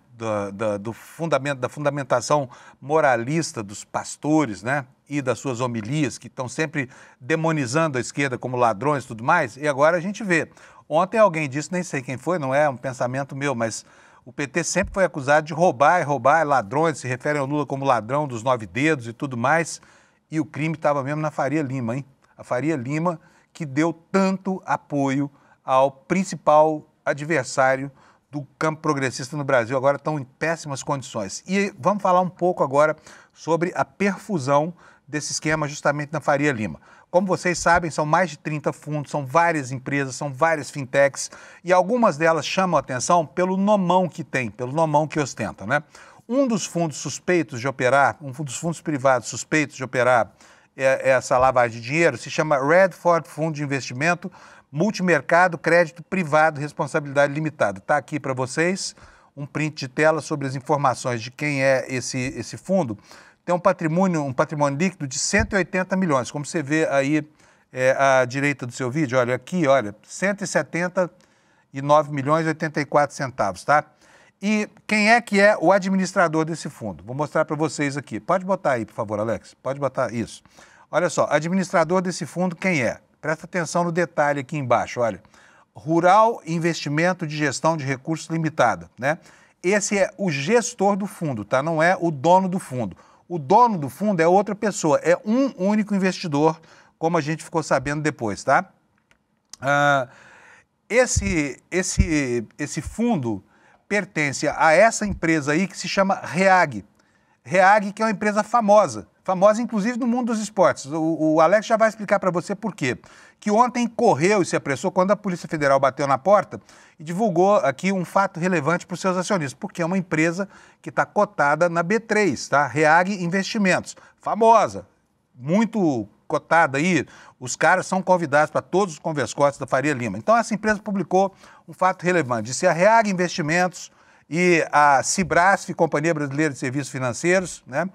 Speaker 1: Do fundamento, da fundamentação moralista dos pastores, né? E das suas homilias, que estão sempre demonizando a esquerda como ladrões e tudo mais, e agora a gente vê. Ontem alguém disse, nem sei quem foi, não é um pensamento meu, mas o PT sempre foi acusado de roubar, ladrões, se referem ao Lula como ladrão dos 9 dedos e tudo mais, e o crime estava mesmo na Faria Lima, hein? A Faria Lima que deu tanto apoio ao principal adversário do campo progressista no Brasil, agora estão em péssimas condições. E vamos falar um pouco agora sobre a perfusão desse esquema justamente na Faria Lima. Como vocês sabem, são mais de 30 fundos, são várias empresas, são várias fintechs, e algumas delas chamam a atenção pelo nomão que tem, pelo nomão que ostenta, né? Um dos fundos suspeitos de operar, um dos fundos privados suspeitos de operar essa lavagem de dinheiro, se chama Redford Fundo de Investimento Multimercado, Crédito Privado, Responsabilidade Limitada. Está aqui para vocês um print de tela sobre as informações de quem é esse fundo. Tem um patrimônio líquido de 180 milhões, como você vê aí à direita do seu vídeo, olha aqui, olha, 179 milhões e 84 centavos, tá? E quem é que é o administrador desse fundo? Vou mostrar para vocês aqui. Pode botar aí, por favor, Alex. Pode botar isso. Olha só, administrador desse fundo, quem é? Presta atenção no detalhe aqui embaixo, olha. Rural Investimento de Gestão de Recursos Limitada, né? esse é o gestor do fundo, tá? Não é o dono do fundo. O dono do fundo é outra pessoa, é um único investidor, como a gente ficou sabendo depois, tá? Esse fundo pertence a essa empresa aí que se chama REAG. REAG, que é uma empresa famosa inclusive no mundo dos esportes. O Alex já vai explicar para você por quê. Que ontem correu e se apressou quando a Polícia Federal bateu na porta e divulgou aqui um fato relevante para os seus acionistas, porque é uma empresa que está cotada na B3, tá? REAG Investimentos, famosa, muito cotada aí. Os caras são convidados para todos os Converscotes da Faria Lima. Então essa empresa publicou um fato relevante, disse a REAG Investimentos e a Cibrasf, Companhia Brasileira de Serviços Financeiros, né?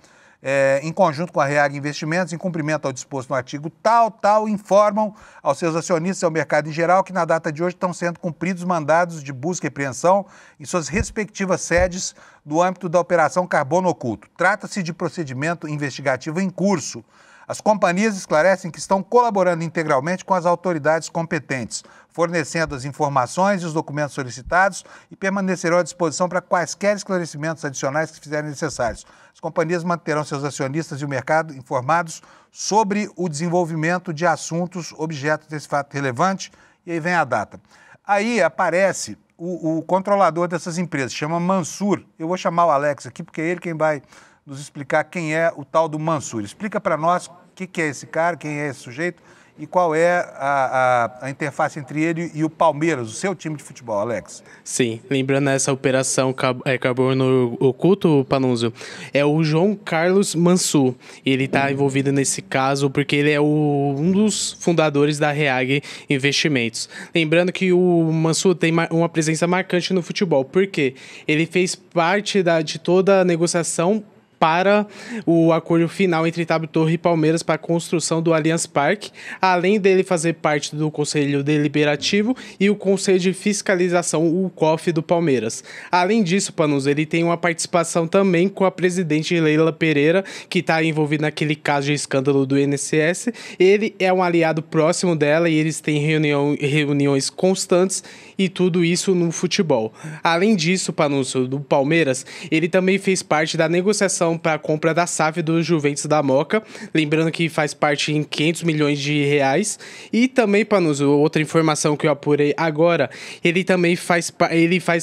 Speaker 1: Em conjunto com a REAG Investimentos, em cumprimento ao disposto no artigo tal, informam aos seus acionistas e ao mercado em geral que na data de hoje estão sendo cumpridos mandados de busca e apreensão em suas respectivas sedes no âmbito da Operação Carbono Oculto. Trata-se de procedimento investigativo em curso. As companhias esclarecem que estão colaborando integralmente com as autoridades competentes, fornecendo as informações e os documentos solicitados e permanecerão à disposição para quaisquer esclarecimentos adicionais que fizerem necessários. As companhias manterão seus acionistas e o mercado informados sobre o desenvolvimento de assuntos objeto desse fato relevante. E aí vem a data. Aí aparece o controlador dessas empresas, chama Mansur. Eu vou chamar o Alex aqui porque é ele quem vai nos explicar quem é o tal do Mansur. Explica para nós o que é esse cara, quem é esse sujeito e qual é a interface entre ele e o Palmeiras, o seu time de futebol, Alex.
Speaker 2: Sim, lembrando essa operação Carbono Oculto, Panunzio, é o João Carlos Mansur. Ele está envolvido nesse caso porque ele é um dos fundadores da REAG Investimentos. Lembrando que o Mansur tem uma presença marcante no futebol, porque ele fez parte de toda a negociação para o acordo final entre Itália Torre e Palmeiras para a construção do Allianz Parque, além dele fazer parte do Conselho Deliberativo e o Conselho de Fiscalização, o COF do Palmeiras. Além disso, Panunzio, ele tem uma participação também com a presidente Leila Pereira, que está envolvida naquele caso de escândalo do INSS. Ele é um aliado próximo dela e eles têm reuniões constantes e tudo isso no futebol. Além disso, Panunzio, do Palmeiras, ele também fez parte da negociação para a compra da SAF do Juventus da Moca, lembrando que faz parte em 500 milhões de reais. E também, Panunzio, outra informação que eu apurei agora, ele também faz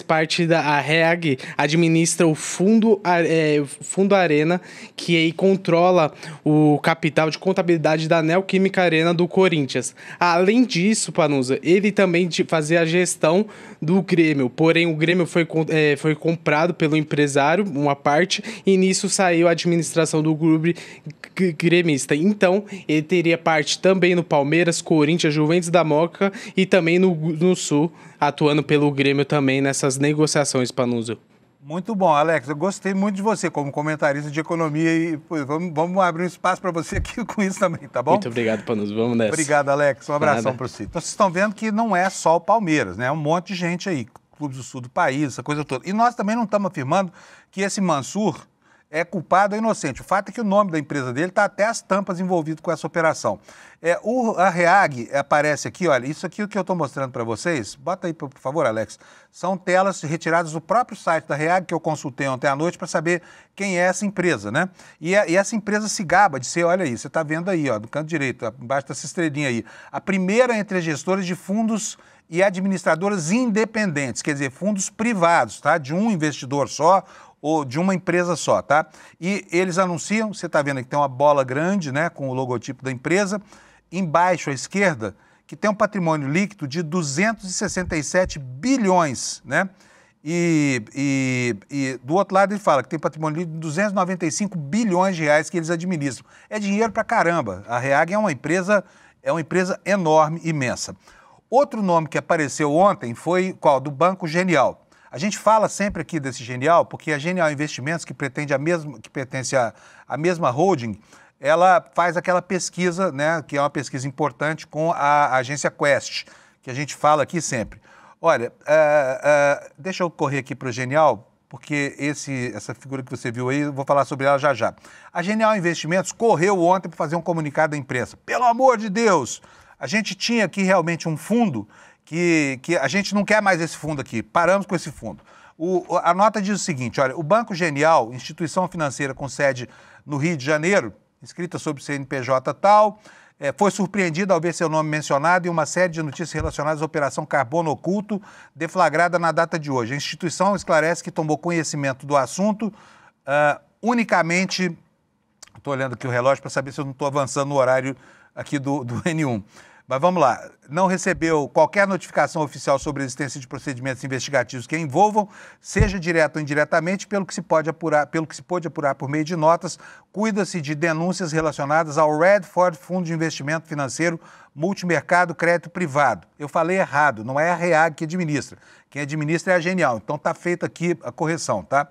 Speaker 2: parte da REAG, administra o Fundo Arena, que aí controla o capital de contabilidade da Neoquímica Arena do Corinthians. Além disso, Panunzio, ele também fazia a gestão do Grêmio, porém o Grêmio foi comprado pelo empresário, uma parte, e nisso saiu a administração do clube gremista. Então, ele teria parte também no Palmeiras, Corinthians, Juventus da Moca e também no Sul, atuando pelo Grêmio também nessas negociações, Panunzio.
Speaker 1: Muito bom, Alex. Eu gostei muito de você como comentarista de economia e vamos abrir um espaço para você aqui com isso também, tá bom?
Speaker 2: Muito obrigado, Panunzio. Vamos nessa.
Speaker 1: Obrigado, Alex. Um abração para você. Então, vocês estão vendo que não é só o Palmeiras, né? É um monte de gente aí, clubes do sul do país, essa coisa toda. E nós também não estamos afirmando que esse Mansur é culpado ou inocente. O fato é que o nome da empresa dele está até as tampas envolvido com essa operação. A REAG aparece aqui, olha, isso aqui que eu estou mostrando para vocês, bota aí, por favor, Alex, são telas retiradas do próprio site da REAG, que eu consultei ontem à noite para saber quem é essa empresa, né? E essa empresa se gaba de ser, olha aí, você está vendo aí, ó, do canto direito, embaixo dessa estrelinha aí, a primeira entre as gestoras de fundos e administradoras independentes, quer dizer, fundos privados, tá? De um investidor só, ou de uma empresa só, tá? E eles anunciam, você está vendo aqui, tem uma bola grande, né, com o logotipo da empresa, embaixo à esquerda, que tem um patrimônio líquido de 267 bilhões, né? E do outro lado ele fala que tem patrimônio líquido de 295 bilhões de reais que eles administram. É dinheiro pra caramba. A REAG é uma empresa enorme, imensa. Outro nome que apareceu ontem foi qual? Do Banco Genial. A gente fala sempre aqui desse Genial, porque a Genial Investimentos, que pertence à mesma holding, ela faz aquela pesquisa, né, que é uma pesquisa importante com a agência Quest, que a gente fala aqui sempre. Olha, deixa eu correr aqui para o Genial, porque essa figura que você viu aí, eu vou falar sobre ela já já. A Genial Investimentos correu ontem para fazer um comunicado à imprensa. Pelo amor de Deus, a gente tinha aqui realmente um fundo que a gente não quer mais esse fundo aqui, paramos com esse fundo. A nota diz o seguinte, olha, o Banco Genial, instituição financeira com sede no Rio de Janeiro, inscrita sob CNPJ tal, foi surpreendido ao ver seu nome mencionado em uma série de notícias relacionadas à Operação Carbono Oculto, deflagrada na data de hoje. A instituição esclarece que tomou conhecimento do assunto unicamente... Estou olhando aqui o relógio para saber se eu não estou avançando no horário aqui do N1. Mas vamos lá. Não recebeu qualquer notificação oficial sobre a existência de procedimentos investigativos que a envolvam, seja direto ou indiretamente, pelo que se pôde apurar por meio de notas, cuida-se de denúncias relacionadas ao Redford Fundo de Investimento Financeiro Multimercado Crédito Privado. Eu falei errado, não é a REAG que administra. Quem administra é a Genial. Então está feita aqui a correção, tá?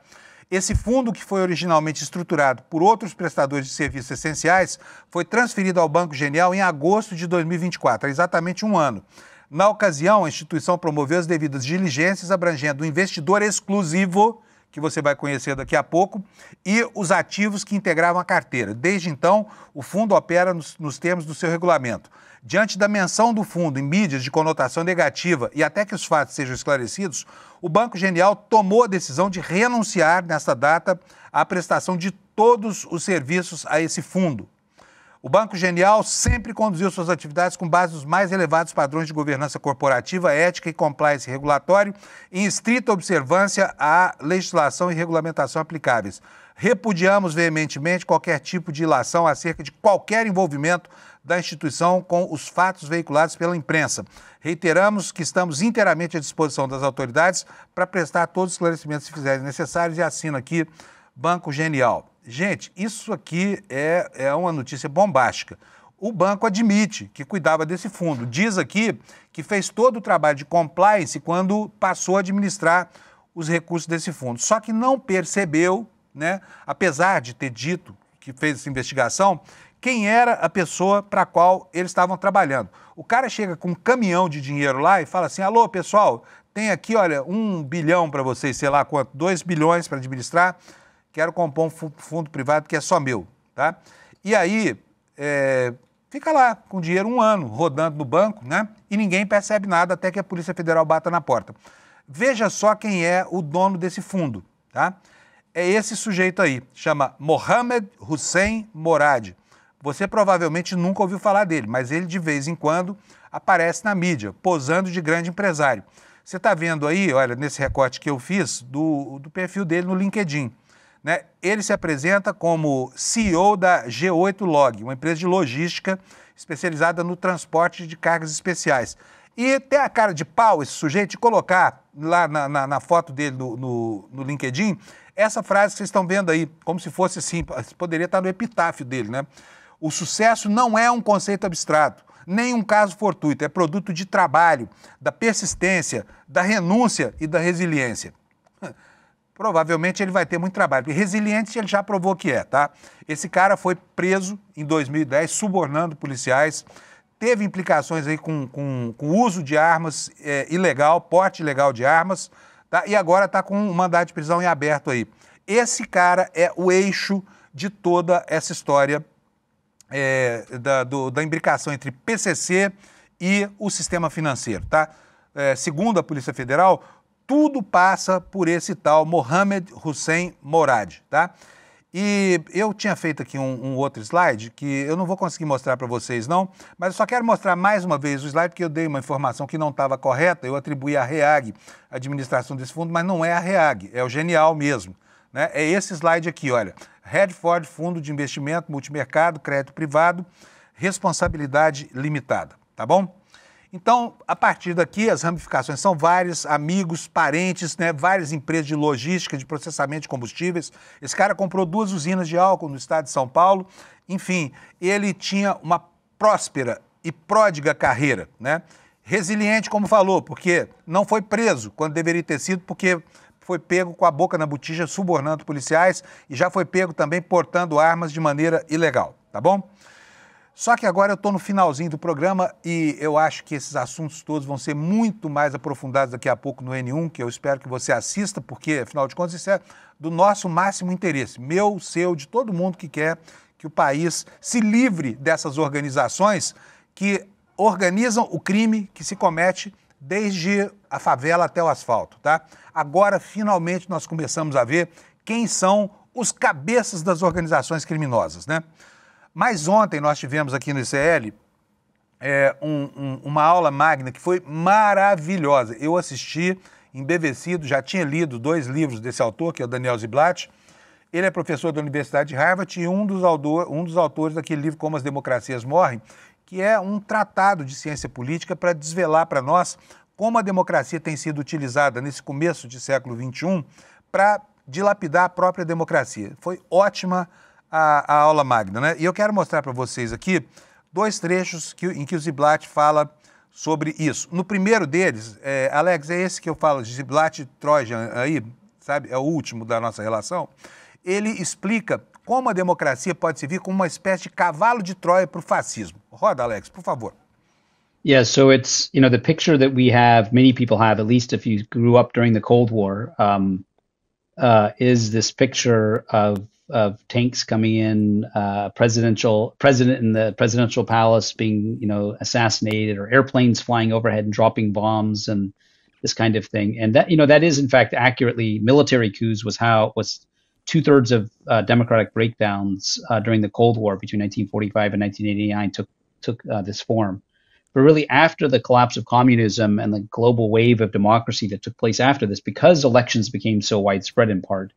Speaker 1: Esse fundo, que foi originalmente estruturado por outros prestadores de serviços essenciais, foi transferido ao Banco Genial em agosto de 2024, há exatamente um ano. Na ocasião, a instituição promoveu as devidas diligências abrangendo o investidor exclusivo, que você vai conhecer daqui a pouco, e os ativos que integravam a carteira. Desde então, o fundo opera nos termos do seu regulamento. Diante da menção do fundo em mídias de conotação negativa e até que os fatos sejam esclarecidos, o Banco Genial tomou a decisão de renunciar, nesta data, à prestação de todos os serviços a esse fundo. O Banco Genial sempre conduziu suas atividades com base nos mais elevados padrões de governança corporativa, ética e compliance regulatório, em estrita observância à legislação e regulamentação aplicáveis. Repudiamos veementemente qualquer tipo de ilação acerca de qualquer envolvimento da instituição com os fatos veiculados pela imprensa. Reiteramos que estamos inteiramente à disposição das autoridades para prestar todos os esclarecimentos se fizerem necessários, e assina aqui Banco Genial. Gente, isso aqui é uma notícia bombástica. O banco admite que cuidava desse fundo. Diz aqui que fez todo o trabalho de compliance quando passou a administrar os recursos desse fundo. Só que não percebeu, né, apesar de ter dito que fez essa investigação, quem era a pessoa para a qual eles estavam trabalhando. O cara chega com um caminhão de dinheiro lá e fala assim, alô, pessoal, tem aqui, olha, 1 bilhão para vocês, sei lá quanto, 2 bilhões para administrar, quero compor um fundo privado que é só meu, tá? E aí, fica lá com dinheiro 1 ano, rodando no banco, né? E ninguém percebe nada até que a Polícia Federal bata na porta. Veja só quem é o dono desse fundo, tá? É esse sujeito aí, chama Mohamed Hussein Morad. Você provavelmente nunca ouviu falar dele, mas ele de vez em quando aparece na mídia, posando de grande empresário. Você está vendo aí, olha, nesse recorte que eu fiz, do perfil dele no LinkedIn, né? Ele se apresenta como CEO da G8 Log, uma empresa de logística especializada no transporte de cargas especiais. E tem a cara de pau esse sujeito de colocar lá na foto dele no LinkedIn essa frase que vocês estão vendo aí, como se fosse assim, poderia estar no epitáfio dele, né? O sucesso não é um conceito abstrato, nem um caso fortuito, é produto de trabalho, da persistência, da renúncia e da resiliência. Provavelmente ele vai ter muito trabalho, porque resiliente ele já provou que é, tá? Esse cara foi preso em 2010, subornando policiais, teve implicações aí com uso de armas ilegal, porte ilegal de armas, tá? E agora está com um mandado de prisão em aberto aí. Esse cara é o eixo de toda essa história da imbricação entre PCC e o sistema financeiro, tá? Segundo a Polícia Federal, tudo passa por esse tal Mohamed Hussein Morad, tá? E eu tinha feito aqui um outro slide que eu não vou conseguir mostrar para vocês não, mas eu só quero mostrar mais uma vez o slide porque eu dei uma informação que não estava correta, eu atribuí à REAG a administração desse fundo, mas não é a REAG, é o Genial mesmo, né? É esse slide aqui, olha, Redford Fundo de Investimento Multimercado Crédito Privado, Responsabilidade Limitada, tá bom? Então, a partir daqui, as ramificações são vários amigos, parentes, né, várias empresas de logística, de processamento de combustíveis. Esse cara comprou 2 usinas de álcool no estado de São Paulo. Enfim, ele tinha uma próspera e pródiga carreira, né? Resiliente, como falou, porque não foi preso quando deveria ter sido, porque foi pego com a boca na botija, subornando policiais e já foi pego também portando armas de maneira ilegal, tá bom? Só que agora eu estou no finalzinho do programa e eu acho que esses assuntos todos vão ser muito mais aprofundados daqui a pouco no N1, que eu espero que você assista, porque, afinal de contas, isso é do nosso máximo interesse, meu, seu, de todo mundo que quer que o país se livre dessas organizações que organizam o crime que se comete desde a favela até o asfalto, tá? Agora, finalmente, nós começamos a ver quem são os cabeças das organizações criminosas, né? Mas ontem nós tivemos aqui no ICL uma aula magna que foi maravilhosa. Eu assisti, embevecido, já tinha lido 2 livros desse autor, que é o Daniel Ziblatt. Ele é professor da Universidade de Harvard e um dos autores daquele livro Como as Democracias Morrem, que é um tratado de ciência política para desvelar para nós como a democracia tem sido utilizada nesse começo de século XXI para dilapidar a própria democracia. Foi ótima a aula magna, né? E eu quero mostrar para vocês aqui 2 trechos em que o Ziblatt fala sobre isso. No primeiro deles, Alex, é esse que eu falo, Ziblatt Trojan aí, sabe? É o último da nossa relação. Ele explica como a democracia pode servir como uma espécie de cavalo de Troia para o fascismo. Roda, Alex, por favor.
Speaker 9: Yeah, so it's, the picture that we have, many people have, at least if you grew up during the Cold War, is this picture of tanks coming in, president in the presidential palace being, assassinated, or airplanes flying overhead and dropping bombs and this kind of thing. And that, that is in fact accurately, military coups was 2/3 of democratic breakdowns during the Cold War between 1945 and 1989 took this form. But really, after the collapse of communism and the global wave of democracy that took place after this, because elections became so widespread in part,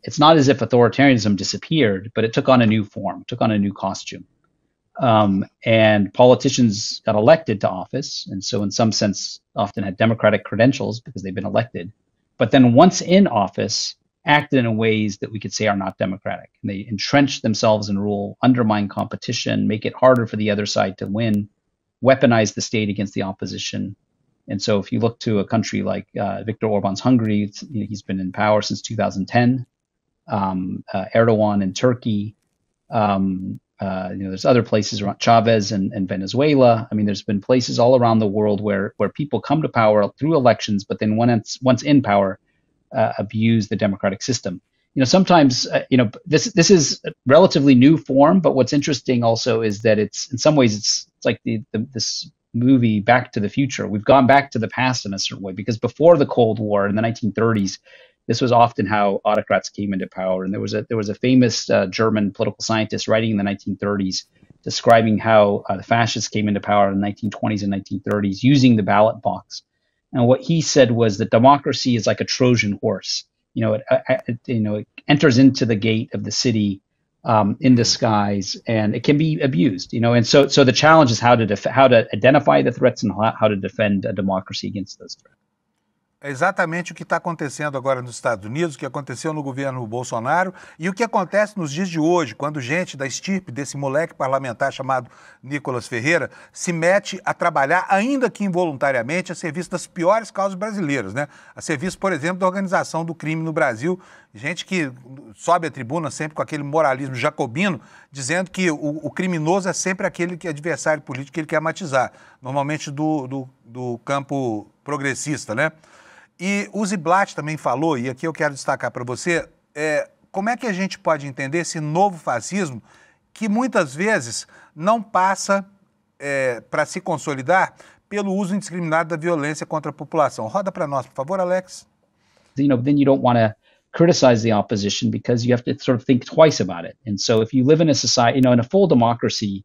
Speaker 9: it's not as if authoritarianism disappeared, but it took on a new form, took on a new costume. And politicians got elected to office, and so in some sense often had democratic credentials because they've been elected. But then once in office, acted in ways that we could say are not democratic. And they entrench themselves in rule, undermine competition, make it harder for the other side to win, weaponize the state against the opposition. And so if you look to a country like Viktor Orban's Hungary, he's been in power since 2010. Erdogan in Turkey. There's other places around Chavez and Venezuela. I mean, there's been places all around the world where people come to power through elections, but then once in power, abuse the democratic system. Sometimes, this is a relatively new form, but what's interesting also is that it's, in some ways, it's like this movie Back to the Future. We've gone back to the past in a certain way, because before the Cold War in the 1930s, this was often how autocrats came into power. And there was a famous German political scientist writing in the 1930s describing how the fascists came into power in the 1920s and 1930s using the ballot box. And what he said was that democracy is like a Trojan horse. It enters into the gate of the city in disguise, and it can be abused. And so the challenge is how to identify the threats and how to defend a democracy against those threats.
Speaker 1: É exatamente o que está acontecendo agora nos Estados Unidos, o que aconteceu no governo Bolsonaro e o que acontece nos dias de hoje, quando gente da estirpe desse moleque parlamentar chamado Nicolas Ferreira se mete a trabalhar, ainda que involuntariamente, a serviço das piores causas brasileiras, né? A serviço, por exemplo, da organização do crime no Brasil, gente que sobe a tribuna sempre com aquele moralismo jacobino, dizendo que o criminoso é sempre aquele que é adversário político que ele quer matizar, normalmente do campo progressista, né? E o Ziblatt também falou, e aqui eu quero destacar para você, como é que a gente pode entender esse novo fascismo que muitas vezes não passa para se consolidar pelo uso indiscriminado da violência contra a população. Roda para nós, por favor, Alex.
Speaker 9: Then you don't want to criticize the opposition because you have to sort of think twice about it. And so if you live in a society, in a full democracy,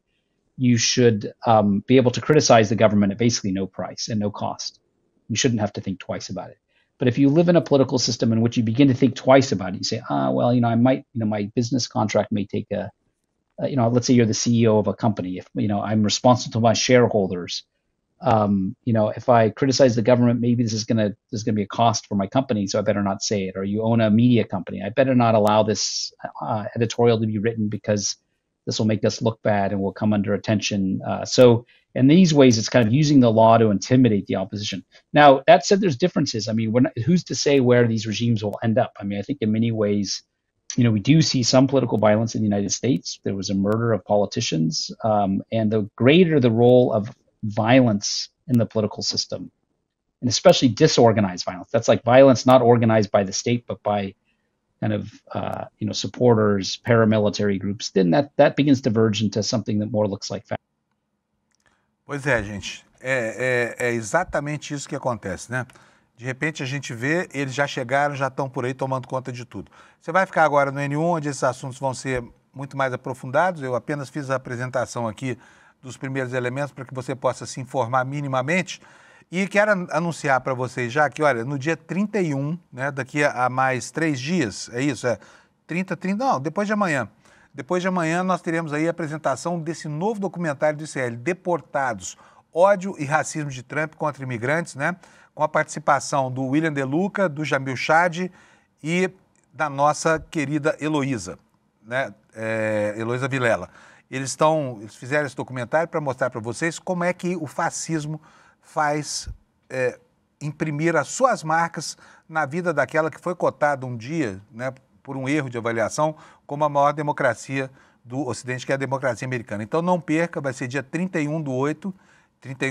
Speaker 9: you should be able to criticize the government at basically no price and no cost. You shouldn't have to think twice about it. But if you live in a political system in which you begin to think twice about it, you say, I might, my business contract may take let's say you're the CEO of a company. If, I'm responsible to my shareholders. If I criticize the government, maybe there's going to be a cost for my company, so I better not say it. Or you own a media company, I better not allow this editorial to be written because this will make us look bad and we'll come under attention. So in these ways, it's kind of using the law to intimidate the opposition. Now, that said, there's differences. I mean, who's to say where these regimes will end up? I mean, I think in many ways, we do see some political violence in the United States. There was a murder of politicians, and the greater the role of violence in the political system, and especially disorganized violence. That's like violence not organized by the state, but by kind of supporters, paramilitary groups. Then that begins to verge into something that more looks like fascism.
Speaker 1: Pois é, gente. é exatamente isso que acontece, né? De repente a gente vê, eles já chegaram, já estão por aí tomando conta de tudo. Você vai ficar agora no N1, onde esses assuntos vão ser muito mais aprofundados. Eu apenas fiz a apresentação aqui dos primeiros elementos para que você possa se informar minimamente. E quero anunciar para vocês já que, olha, no dia 31, né, daqui a mais 3 dias, é isso? Depois de amanhã. Depois de amanhã nós teremos aí a apresentação desse novo documentário do ICL, Deportados, Ódio e Racismo de Trump contra Imigrantes, né? Com a participação do William De Luca, do Jamil Chad e da nossa querida Heloísa, né? Heloísa Vilela. Eles fizeram esse documentário para mostrar para vocês como é que o fascismo faz imprimir as suas marcas na vida daquela que foi cotada um dia, né, por um erro de avaliação, como a maior democracia do Ocidente, que é a democracia americana. Então não perca, vai ser dia 31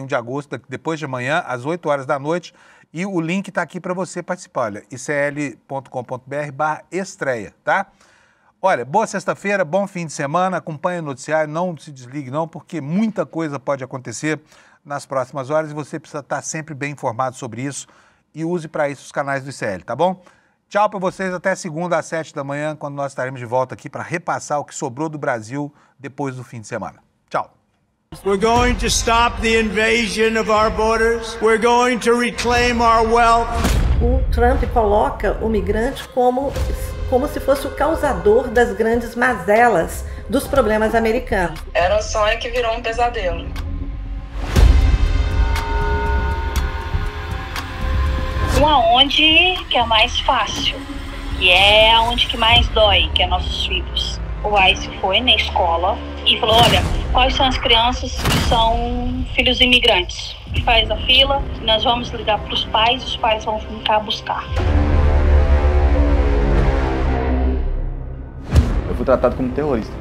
Speaker 1: de agosto, depois de amanhã, às 8 horas da noite, e o link está aqui para você participar. Olha, icl.com.br/estreia, tá? Olha, boa sexta-feira, bom fim de semana, acompanhe o noticiário, não se desligue não, porque muita coisa pode acontecer nas próximas horas e você precisa estar sempre bem informado sobre isso e use para isso os canais do ICL, tá bom? Tchau para vocês, até segunda às 7 da manhã, quando nós estaremos de volta aqui para repassar o que sobrou do Brasil depois do fim de semana. Tchau.
Speaker 10: We're going to stop the invasion of our borders. We're going to reclaim our wealth.
Speaker 11: O Trump coloca o migrante como se fosse o causador das grandes mazelas dos problemas americanos.
Speaker 12: Era um sonho que virou um pesadelo.
Speaker 13: Aonde que é mais fácil, que é aonde que mais dói, que é nossos filhos. O Ice foi na escola e falou, olha, quais são as crianças que são filhos imigrantes? Faz a fila, nós vamos ligar para os pais vão ficar buscar.
Speaker 14: Eu fui tratado como terrorista.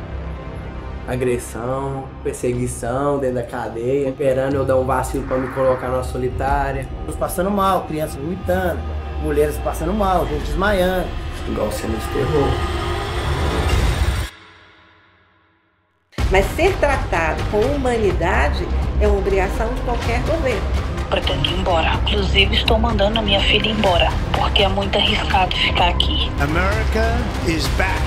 Speaker 15: Agressão, perseguição dentro da cadeia, esperando eu dar um vacilo para me colocar numa solitária. Passando mal, crianças vomitando, mulheres passando mal, gente desmaiando. Igual cena de terror.
Speaker 11: Mas ser tratado com humanidade é uma obrigação de qualquer governo.
Speaker 13: Pretendo ir embora. Inclusive, estou mandando a minha filha embora, porque é muito arriscado ficar aqui.
Speaker 10: America is back.